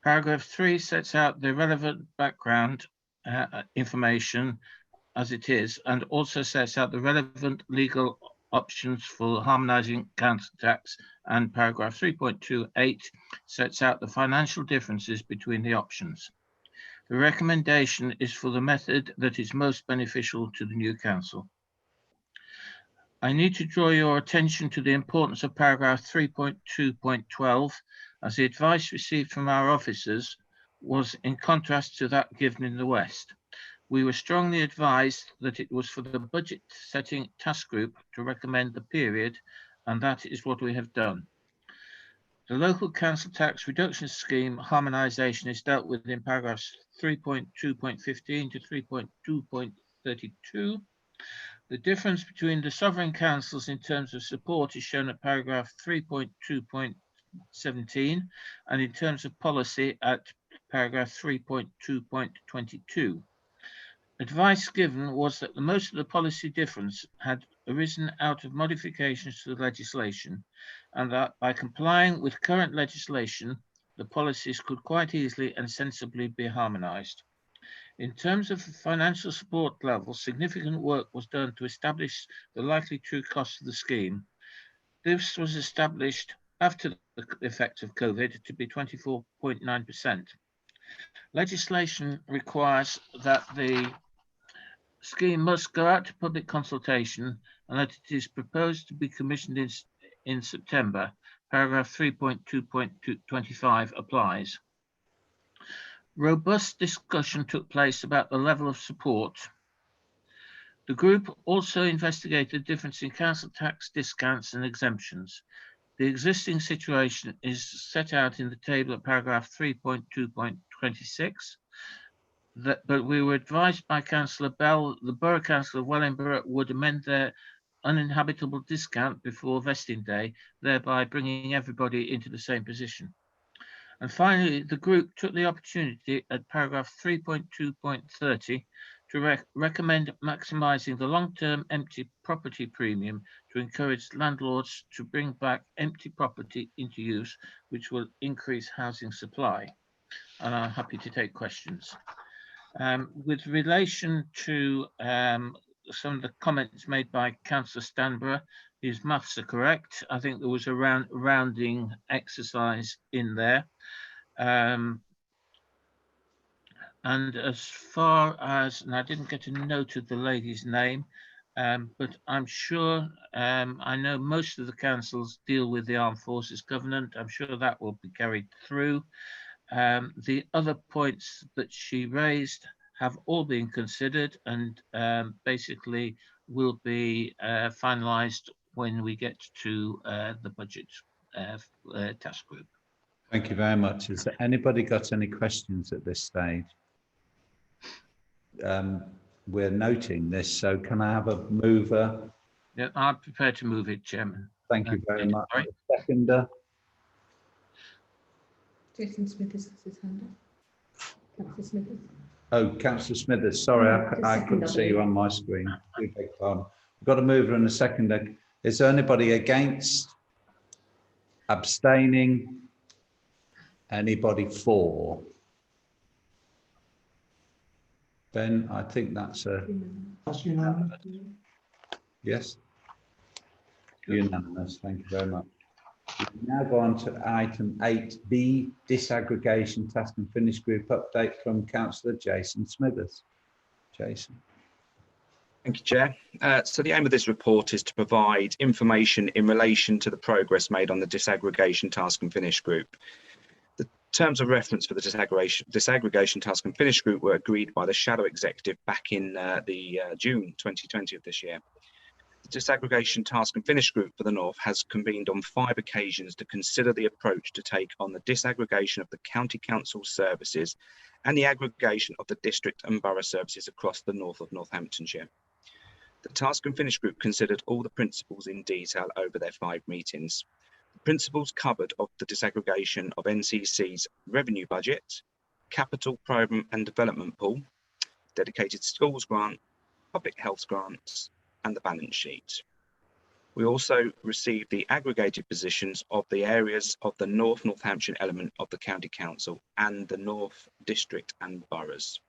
Paragraph 3 sets out the relevant background information as it is, and also sets out the relevant legal options for harmonising council tax, and paragraph 3.28 sets out the financial differences between the options. The recommendation is for the method that is most beneficial to the new council. I need to draw your attention to the importance of paragraph 3.2.12, as the advice received from our officers was in contrast to that given in the West. We were strongly advised that it was for the budget setting task group to recommend the period, and that is what we have done. The local council tax reduction scheme harmonisation is dealt with in paragraphs 3.2.15 to 3.2.32. The difference between the sovereign councils in terms of support is shown at paragraph 3.2.17 and in terms of policy at paragraph 3.2.22. Advice given was that most of the policy difference had arisen out of modifications to the legislation, and that by complying with current legislation, the policies could quite easily and sensibly be harmonised. In terms of financial support level, significant work was done to establish the likely true cost of the scheme. This was established after the effect of COVID to be 24.9%. Legislation requires that the scheme must go out to public consultation and that it is proposed to be commissioned in September. Paragraph 3.2.25 applies. Robust discussion took place about the level of support. The group also investigated the difference in council tax discounts and exemptions. The existing situation is set out in the table at paragraph 3.2.26. But we were advised by Councillor Bell, the Borough Council of Wellingborough would amend their uninhabitable discount before vesting day, thereby bringing everybody into the same position. And finally, the group took the opportunity at paragraph 3.2.30 to recommend maximising the long-term empty property premium to encourage landlords to bring back empty property into use, which will increase housing supply. And I'm happy to take questions. With relation to some of the comments made by Councillor Stanborough, his maths are correct. I think there was a rounding exercise in there. And as far as, and I didn't get a note of the lady's name, but I'm sure, I know most of the councils deal with the Armed Forces Covenant. I'm sure that will be carried through. The other points that she raised have all been considered and basically will be finalised when we get to the budget task group. Thank you very much. Has anybody got any questions at this stage? We're noting this, so can I have a mover? Yeah, I'm prepared to move it, Chairman. Thank you very much. A seconder? Jason Smithers has his hand up. Councillor Smithers. Oh, Councillor Smithers, sorry, I couldn't see you on my screen. You beg pardon. We've got a mover and a seconder. Is there anybody against? Abstaining? Anybody for? Ben, I think that's unanimous. Yes? Unanimous, thank you very much. We can now go on to item 8B, disaggregation task and finish group update from Councillor Jason Smithers. Jason. Thank you, Chair. So the aim of this report is to provide information in relation to the progress made on the disaggregation task and finish group. The terms of reference for the disaggregation task and finish group were agreed by the Shadow Executive back in June 2020 of this year. The disaggregation task and finish group for the North has convened on 5 occasions to consider the approach to take on the disaggregation of the County Council services and the aggregation of the district and borough services across the north of Northamptonshire. The task and finish group considered all the principles in detail over their 5 meetings. The principles covered of the disaggregation of NCC's revenue budget, capital programme and development pool, dedicated schools grant, public health grants, and the balance sheet. We also received the aggregated positions of the areas of the North Northamptonshire element of the County Council and the North District and boroughs.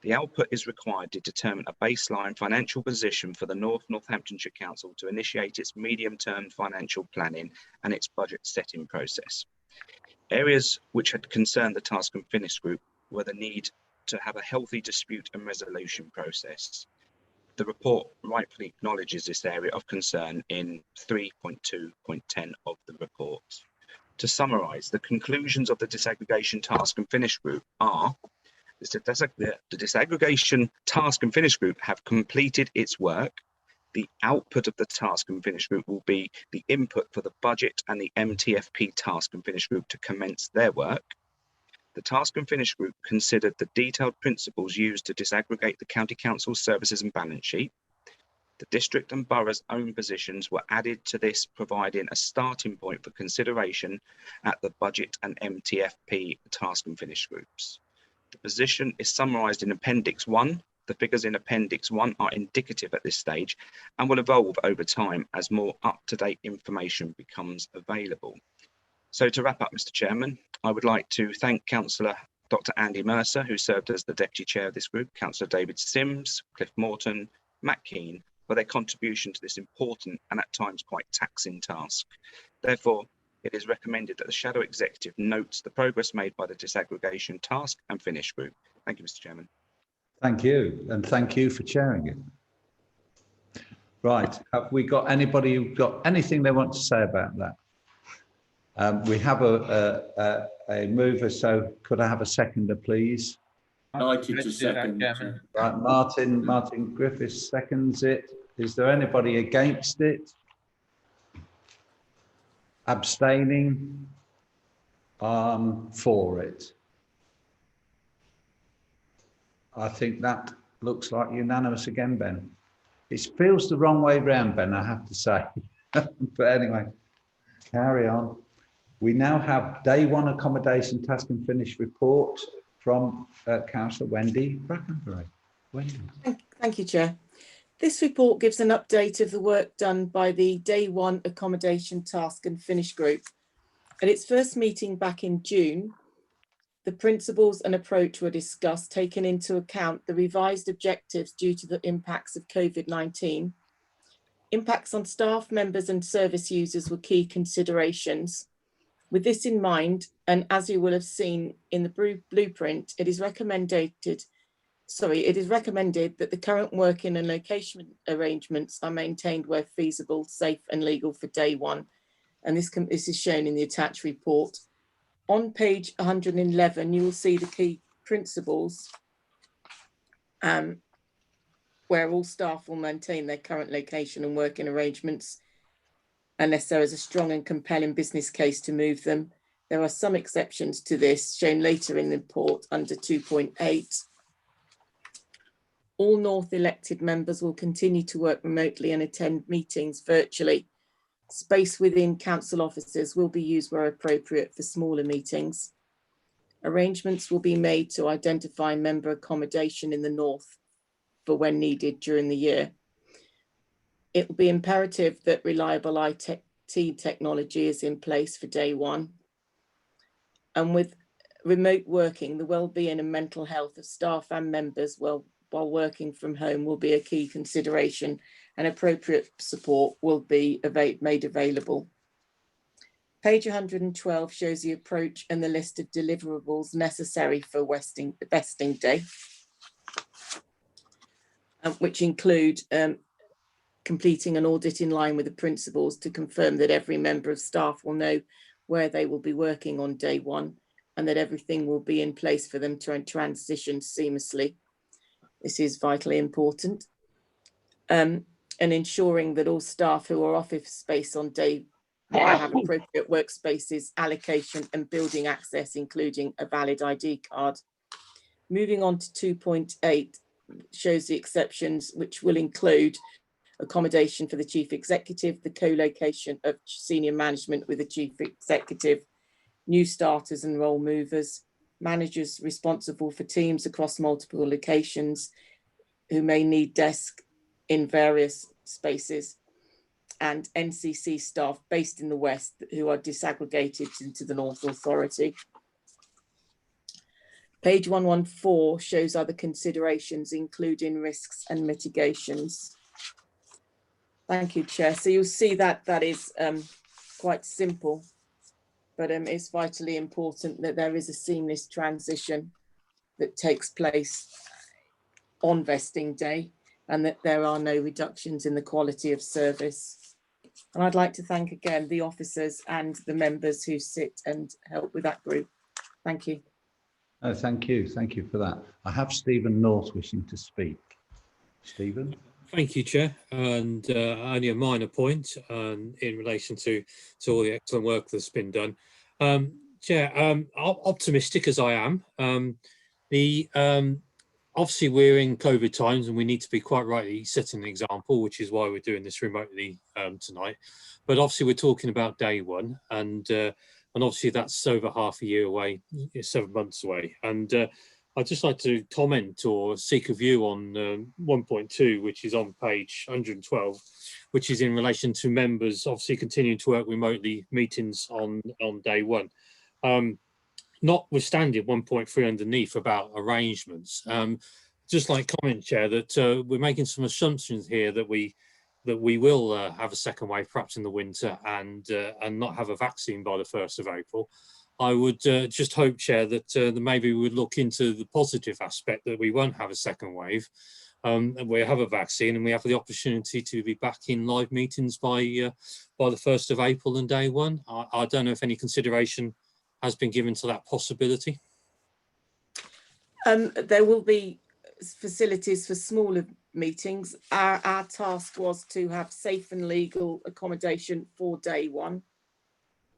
The output is required to determine a baseline financial position for the North Northamptonshire Council to initiate its medium-term financial planning and its budget setting process. Areas which had concerned the task and finish group were the need to have a healthy dispute and resolution process. The report rightfully acknowledges this area of concern in 3.2.10 of the report. To summarise, the conclusions of the disaggregation task and finish group are: the disaggregation task and finish group have completed its work. The output of the task and finish group will be the input for the budget and the MTFP task and finish group to commence their work. The task and finish group considered the detailed principles used to disaggregate the County Council services and balance sheet. The district and borough's own positions were added to this, providing a starting point for consideration at the budget and MTFP task and finish groups. The position is summarised in Appendix 1. The figures in Appendix 1 are indicative at this stage and will evolve over time as more up-to-date information becomes available. So to wrap up, Mr. Chairman, I would like to thank Councillor Dr. Andy Mercer, who served as the Deputy Chair of this group, Councillor David Sims, Cliff Morton, Matt Keane, for their contribution to this important and at times quite taxing task. Therefore, it is recommended that the Shadow Executive notes the progress made by the disaggregation task and finish group. Thank you, Mr. Chairman. Thank you, and thank you for chairing it. Right, have we got anybody who's got anything they want to say about that? We have a mover, so could I have a seconder, please? Delighted to second. Right, Martin Griffiths seconds it. Is there anybody against it? Abstaining? For it. I think that looks like unanimous again, Ben. It feels the wrong way round, Ben, I have to say. But anyway, carry on. We now have day one accommodation task and finish report from Councillor Wendy Brackenbury. Wendy. Thank you, Chair. This report gives an update of the work done by the day one accommodation task and finish group. At its first meeting back in June, the principles and approach were discussed, taking into account the revised objectives due to the impacts of COVID-19. Impacts on staff members and service users were key considerations. With this in mind, and as you will have seen in the blueprint, it is recommended that the current working and location arrangements are maintained where feasible, safe and legal for day one. And this is shown in the attached report. On page 111, you will see the key principles where all staff will maintain their current location and working arrangements unless there is a strong and compelling business case to move them. There are some exceptions to this shown later in the report under 2.8. All North elected members will continue to work remotely and attend meetings virtually. Space within council offices will be used where appropriate for smaller meetings. Arrangements will be made to identify member accommodation in the North for when needed during the year. It will be imperative that reliable IT technology is in place for day one. And with remote working, the well-being and mental health of staff and members while working from home will be a key consideration, and appropriate support will be made available. Page 112 shows the approach and the list of deliverables necessary for vesting day, which include completing an audit in line with the principles to confirm that every member of staff will know where they will be working on day one and that everything will be in place for them to transition seamlessly. This is vitally important. And ensuring that all staff who are office space on day one have appropriate workspaces, allocation and building access, including a valid ID card. Moving on to 2.8 shows the exceptions, which will include accommodation for the chief executive, the co-location of senior management with the chief executive, new starters and role movers, managers responsible for teams across multiple locations who may need desks in various spaces, and NCC staff based in the West who are disaggregated into the North Authority. Page 114 shows other considerations, including risks and mitigations. Thank you, Chair. So you'll see that that is quite simple, but it's vitally important that there is a seamless transition that takes place on vesting day and that there are no reductions in the quality of service. And I'd like to thank again the officers and the members who sit and help with that group. Thank you. Oh, thank you. Thank you for that. I have Stephen North wishing to speak. Stephen? Thank you, Chair. And only a minor point in relation to all the excellent work that's been done. Chair, optimistic as I am, obviously we're in COVID times and we need to be quite rightly setting an example, which is why we're doing this remotely tonight. But obviously we're talking about day one, and obviously that's over half a year away, 7 months away. And I'd just like to comment or seek a view on 1.2, which is on page 112, which is in relation to members obviously continuing to work remotely meetings on day one. Notwithstanding 1.3 underneath about arrangements, just like comment, Chair, that we're making some assumptions here that we will have a second wave perhaps in the winter and not have a vaccine by the 1st of April. I would just hope, Chair, that maybe we would look into the positive aspect that we won't have a second wave, and we have a vaccine and we have the opportunity to be back in live meetings by the 1st of April and day one. I don't know if any consideration has been given to that possibility. There will be facilities for smaller meetings. Our task was to have safe and legal accommodation for day one.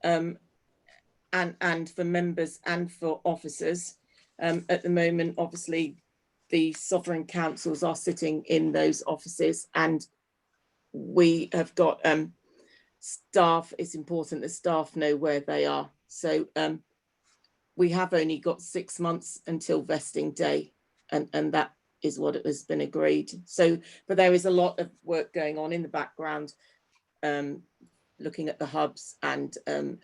and for members and for officers. At the moment, obviously, the sovereign councils are sitting in those offices, and we have got staff. It's important that staff know where they are. So we have only got 6 months until vesting day, and that is what it has been agreed. So, but there is a lot of work going on in the background, looking at the hubs and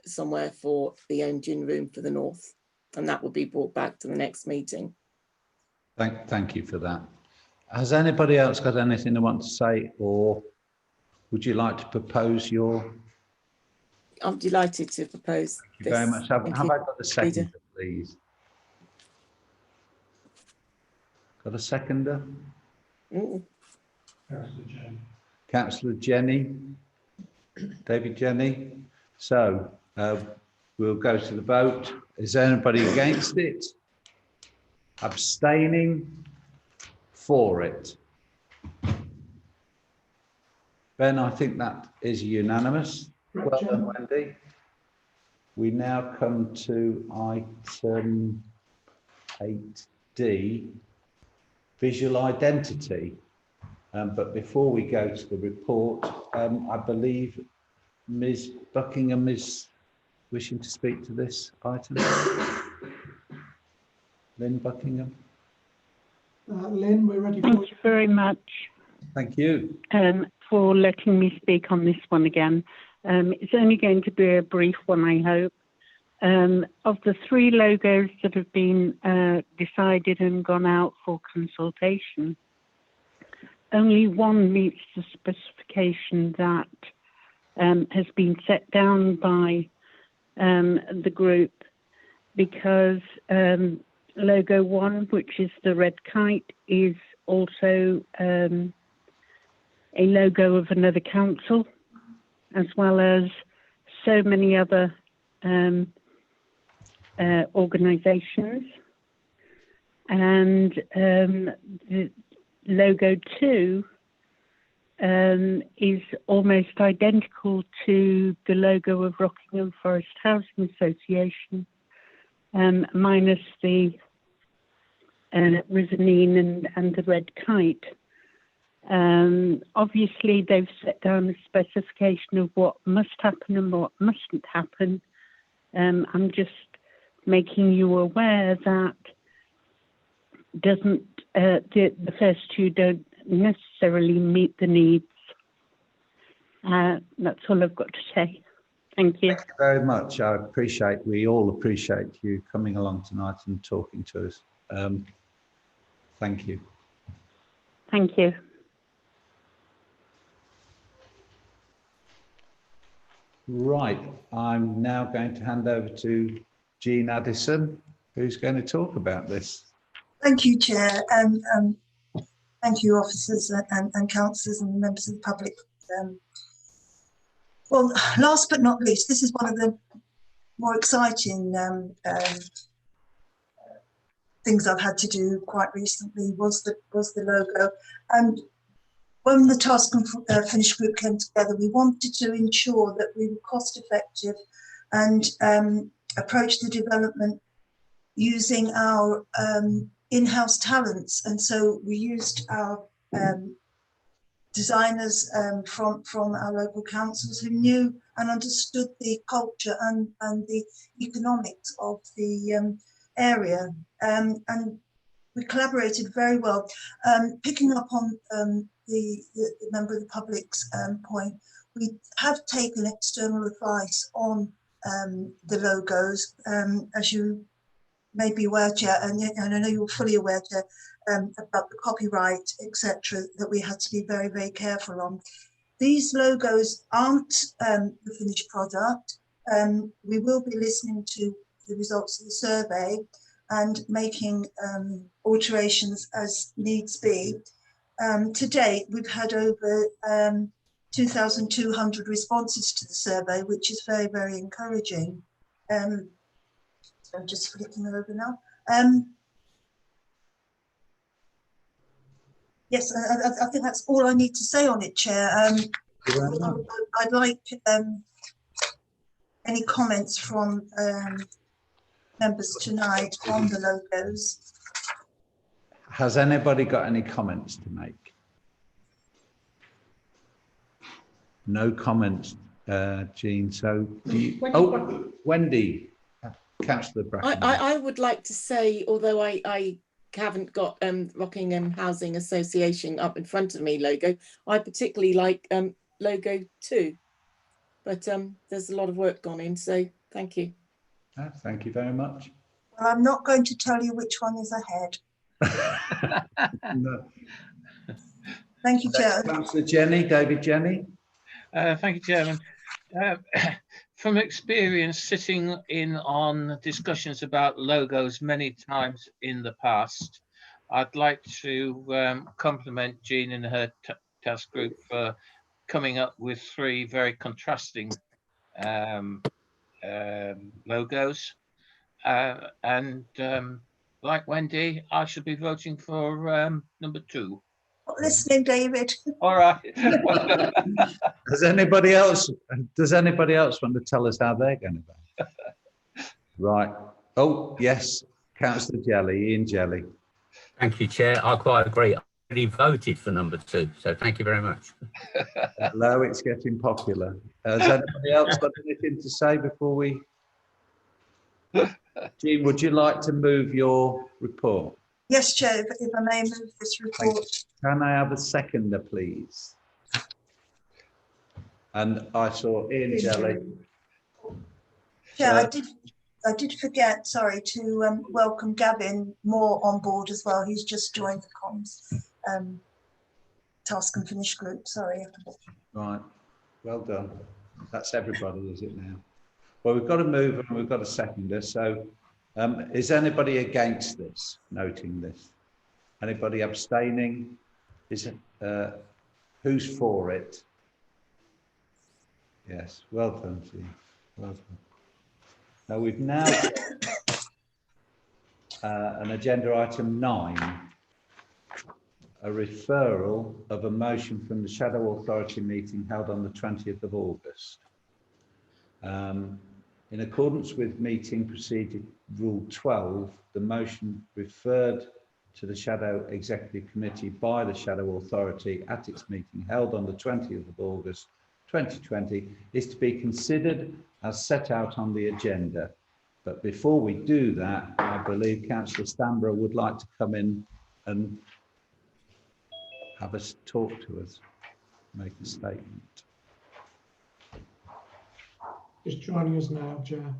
somewhere for the engine room for the north, and that will be brought back to the next meeting. Thank you for that. Has anybody else got anything they want to say, or would you like to propose your? I'm delighted to propose. Thank you very much. Have I got a seconder, please? Got a seconder? Councillor Jenny. David Jenny. So we'll go to the vote. Is there anybody against it? Abstaining? For it? Ben, I think that is unanimous. Well done, Wendy. We now come to item 8D, visual identity. But before we go to the report, I believe Ms. Buckingham is wishing to speak to this item. Lynn Buckingham. Lynn, we're ready for you. Thank you very much. Thank you. For letting me speak on this one again. It's only going to be a brief one, I hope. Of the 3 logos that have been decided and gone out for consultation, only one meets the specification that has been set down by the group, because logo 1, which is the red kite, is also a logo of another council, as well as so many other organisations. And the logo 2 is almost identical to the logo of Rockingham Forest Housing Association, minus the Risanine and the red kite. Obviously, they've set down a specification of what must happen and what mustn't happen. I'm just making you aware that the first 2 don't necessarily meet the needs. That's all I've got to say. Thank you. Thank you very much. We all appreciate you coming along tonight and talking to us. Thank you. Thank you. Right, I'm now going to hand over to Jean Addison, who's going to talk about this. Thank you, Chair, and thank you, officers and councillors and members of the public. Well, last but not least, this is one of the more exciting things I've had to do quite recently was the logo. And when the task and finish group came together, we wanted to ensure that we were cost effective and approach the development using our in-house talents. And so we used our designers from our local councils who knew and understood the culture and the economics of the area. And we collaborated very well. Picking up on the member of the public's point, we have taken external advice on the logos, as you may be aware, Chair, and I know you're fully aware, Chair, about the copyright, etc., that we had to be very, very careful on. These logos aren't the finished product. We will be listening to the results of the survey and making alterations as needs be. To date, we've had over 2,200 responses to the survey, which is very, very encouraging. So I'm just flicking over now. Yes, I think that's all I need to say on it, Chair. I'd like any comments from members tonight on the logos. Has anybody got any comments to make? No comments, Jean. So do you, Wendy, Councillor Bracken. I would like to say, although I haven't got Rockingham Housing Association up in front of me logo, I particularly like logo 2, but there's a lot of work gone in, so thank you. Thank you very much. Well, I'm not going to tell you which one is ahead. No. Thank you, Chair. Councillor Jenny, David Jenny. Thank you, Chairman. From experience, sitting in on discussions about logos many times in the past, I'd like to compliment Jean and her task group for coming up with 3 very contrasting logos. And like Wendy, I should be voting for number 2. Not listening, David. All right. Does anybody else want to tell us how they're going to vote? Right. Oh, yes. Councillor Jelly, Ian Jelly. Thank you, Chair. I quite agree. I already voted for number 2, so thank you very much. Hello, it's getting popular. Has anybody else got anything to say before we... Jean, would you like to move your report? Yes, Chair, if I may move this report. Can I have a seconder, please? And I saw Ian Jelly. Yeah, I did forget, sorry, to welcome Gavin Moore on board as well. He's just joined the comms task and finish group. Sorry. Right. Well done. That's everybody, is it now? Well, we've got a mover and we've got a seconder. So is anybody against this, noting this? Anybody abstaining? Is it, who's for it? Yes, well done, Jean. Well done. Now we've now an agenda item 9, a referral of a motion from the Shadow Authority meeting held on the 20th of August. In accordance with meeting procedure rule 12, the motion referred to the Shadow Executive Committee by the Shadow Authority at its meeting held on the 20th of August 2020 is to be considered as set out on the agenda. But before we do that, I believe Councillor Stamborough would like to come in and have us talk to us, make a statement. Just joining us now, Chair.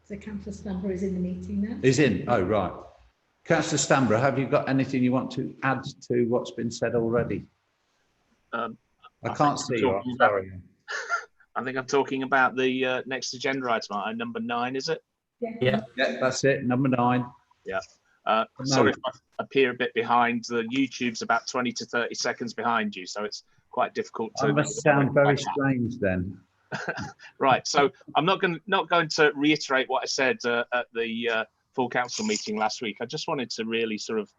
So Councillor Stamborough is in the meeting now. Is in, oh right. Councillor Stamborough, have you got anything you want to add to what's been said already? I can't see you, I'm sorry. I think I'm talking about the next agenda item, number 9, is it? Yeah, that's it, number 9. Yeah. Sorry if I appear a bit behind. The YouTube's about 20 to 30 seconds behind you, so it's quite difficult to... I must sound very strange then. Right, so I'm not going to reiterate what I said at the full council meeting last week. I just wanted to really sort of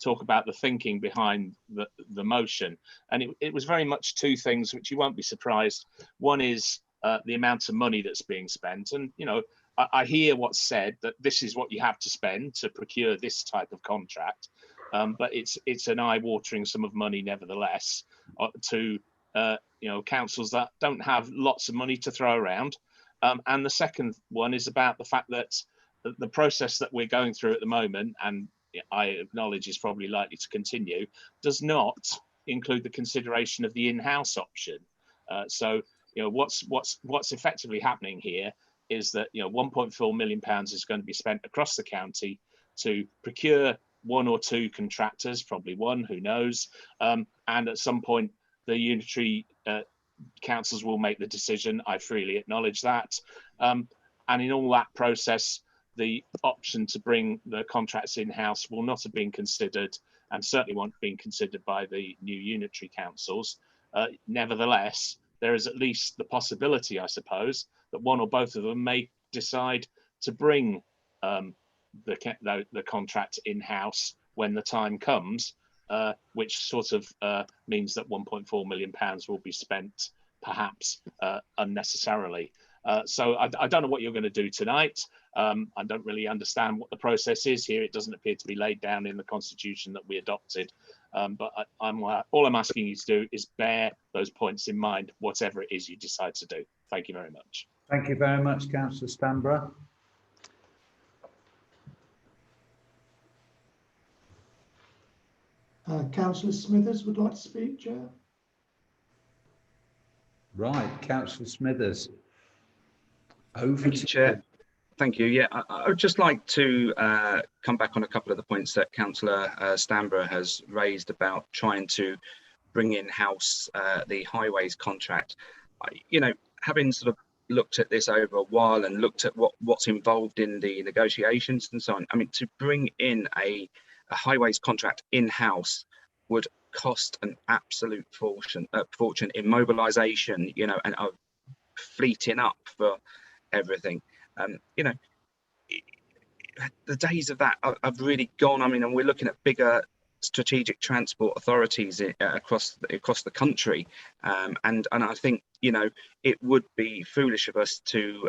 talk about the thinking behind the motion, and it was very much 2 things which you won't be surprised. One is the amount of money that's being spent, and you know, I hear what's said, that this is what you have to spend to procure this type of contract, but it's an eye-watering sum of money nevertheless to you know, councils that don't have lots of money to throw around. And the second one is about the fact that the process that we're going through at the moment, and I acknowledge is probably likely to continue, does not include the consideration of the in-house option. So you know, what's effectively happening here is that, you know, £1.4 million is going to be spent across the county to procure 1 or 2 contractors, probably 1, who knows, and at some point the unitary councils will make the decision. I freely acknowledge that, and in all that process, the option to bring the contracts in-house will not have been considered, and certainly won't have been considered by the new unitary councils. Nevertheless, there is at least the possibility, I suppose, that one or both of them may decide to bring the contract in-house when the time comes, which sort of means that £1.4 million will be spent perhaps unnecessarily. So I don't know what you're going to do tonight. I don't really understand what the process is here. It doesn't appear to be laid down in the constitution that we adopted. But all I'm asking you to do is bear those points in mind, whatever it is you decide to do. Thank you very much. Thank you very much, Councillor Stanborough. Councillor Smithers would like to speak, Chair. Right, Councillor Smithers. Over Thank you, Chair. Thank you. Yeah, I would just like to come back on a couple of the points that Councillor Stanborough has raised about trying to bring in-house the highways contract. You know, having sort of looked at this over a while and looked at what's involved in the negotiations and so on, I mean, to bring in a highways contract in-house would cost an absolute fortune in mobilisation, you know, and fleeting up for everything. You know, the days of that have really gone. I mean, and we're looking at bigger strategic transport authorities across the country, and I think, you know, it would be foolish of us to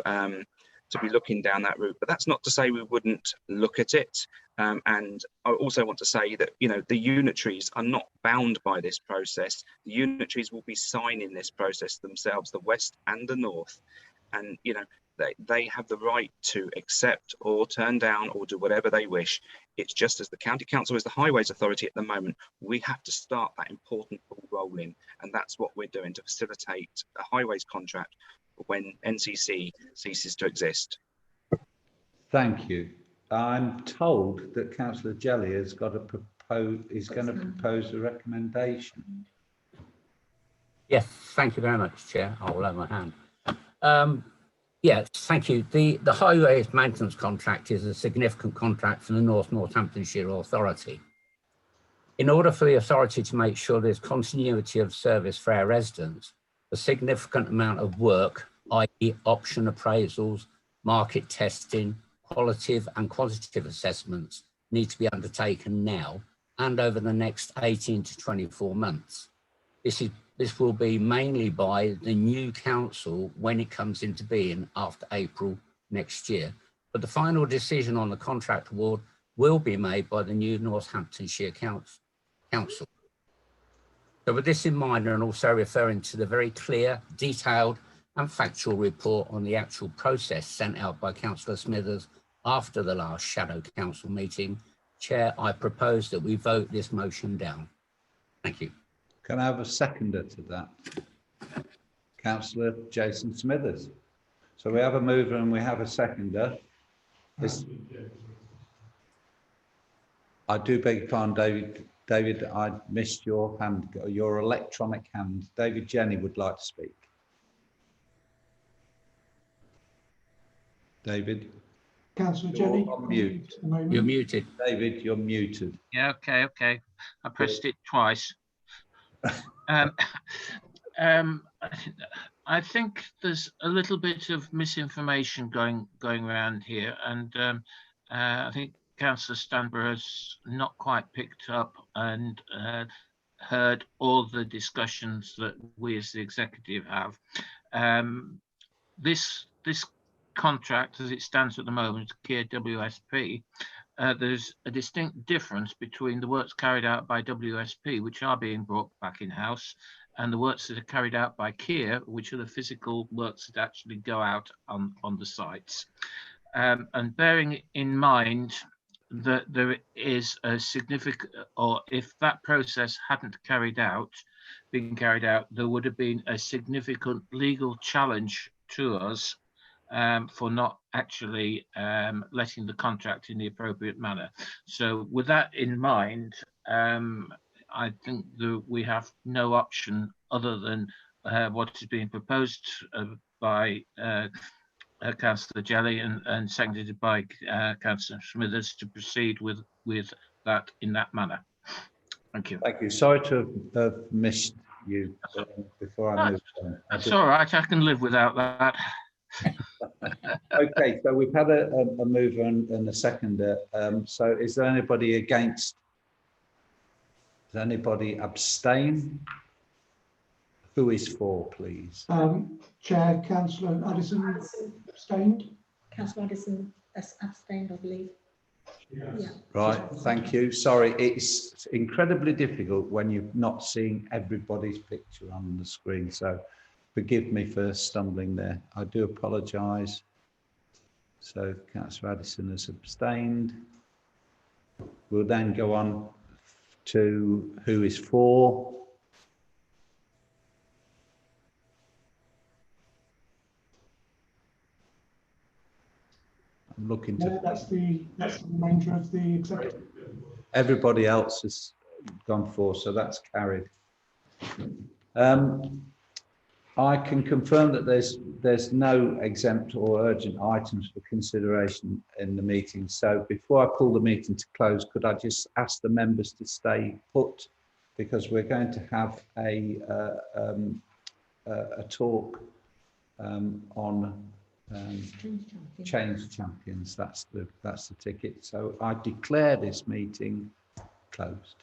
be looking down that route. But that's not to say we wouldn't look at it. And I also want to say that, you know, the unitaries are not bound by this process. The unitaries will be signing this process themselves, the West and the North, and, you know, they have the right to accept or turn down or do whatever they wish. It's just as the county council is the highways authority at the moment, we have to start that important ball rolling, and that's what we're doing to facilitate a highways contract when NCC ceases to exist. Thank you. I'm told that Councillor Jelly has got a is going to propose a recommendation. Yes, thank you very much, Chair. I'll lower my hand. Yes, thank you. The highways maintenance contract is a significant contract for the North Northamptonshire Authority. In order for the authority to make sure there's continuity of service for our residents, a significant amount of work, i.e. option appraisals, market testing, qualitative and quantitative assessments need to be undertaken now and over the next 18 to 24 months. This will be mainly by the new council when it comes into being after April next year. But the final decision on the contract award will be made by the new Northamptonshire Council. So with this in mind, and also referring to the very clear, detailed and factual report on the actual process sent out by Councillor Smithers after the last Shadow Council meeting, Chair, I propose that we vote this motion down. Thank you. Can I have a seconder to that? Councillor Jason Smithers. So we have a mover and we have a seconder. I do beg your pardon, David. David, I missed your hand, your electronic hand. David Jenny would like to speak. David. Councillor Jenny. You're muted. David, you're muted. Yeah, okay. I pressed it twice. I think there's a little bit of misinformation going around here, and I think Councillor Stanborough has not quite picked up and heard all the discussions that we as the executive have. This contract, as it stands at the moment, Kia WSP, there's a distinct difference between the works carried out by WSP, which are being brought back in-house, and the works that are carried out by Kia, which are the physical works that actually go out on the sites. And bearing in mind that there is a significant, or if that process hadn't been carried out, there would have been a significant legal challenge to us for not actually letting the contract in the appropriate manner. So with that in mind, I think that we have no option other than what is being proposed by Councillor Jelly and seconded by Councillor Smithers to proceed with that in that manner. Thank you. Thank you. Sorry to have missed you before I move on. That's all right. I can live without that. Okay, so we've had a mover and a seconder. So is there anybody against? Does anybody abstain? I Who is for, please? Chair, Councillor Addison abstained. Councillor Addison abstained, I believe. Yeah. Right, thank you. Sorry, it's incredibly difficult when you're not seeing everybody's picture on the screen, so forgive me for stumbling there. I do apologise. So Councillor Addison has abstained. We'll then go on to who is for. I'm looking to. No, that's the remainder of the executive. Everybody else has gone for, so that's carried. I can confirm that there's no exempt or urgent items for consideration in the meeting. So before I pull the meeting to close, could I just ask the members to stay put, because we're going to have a talk on Change Champions. That's the ticket. So I declare this meeting closed.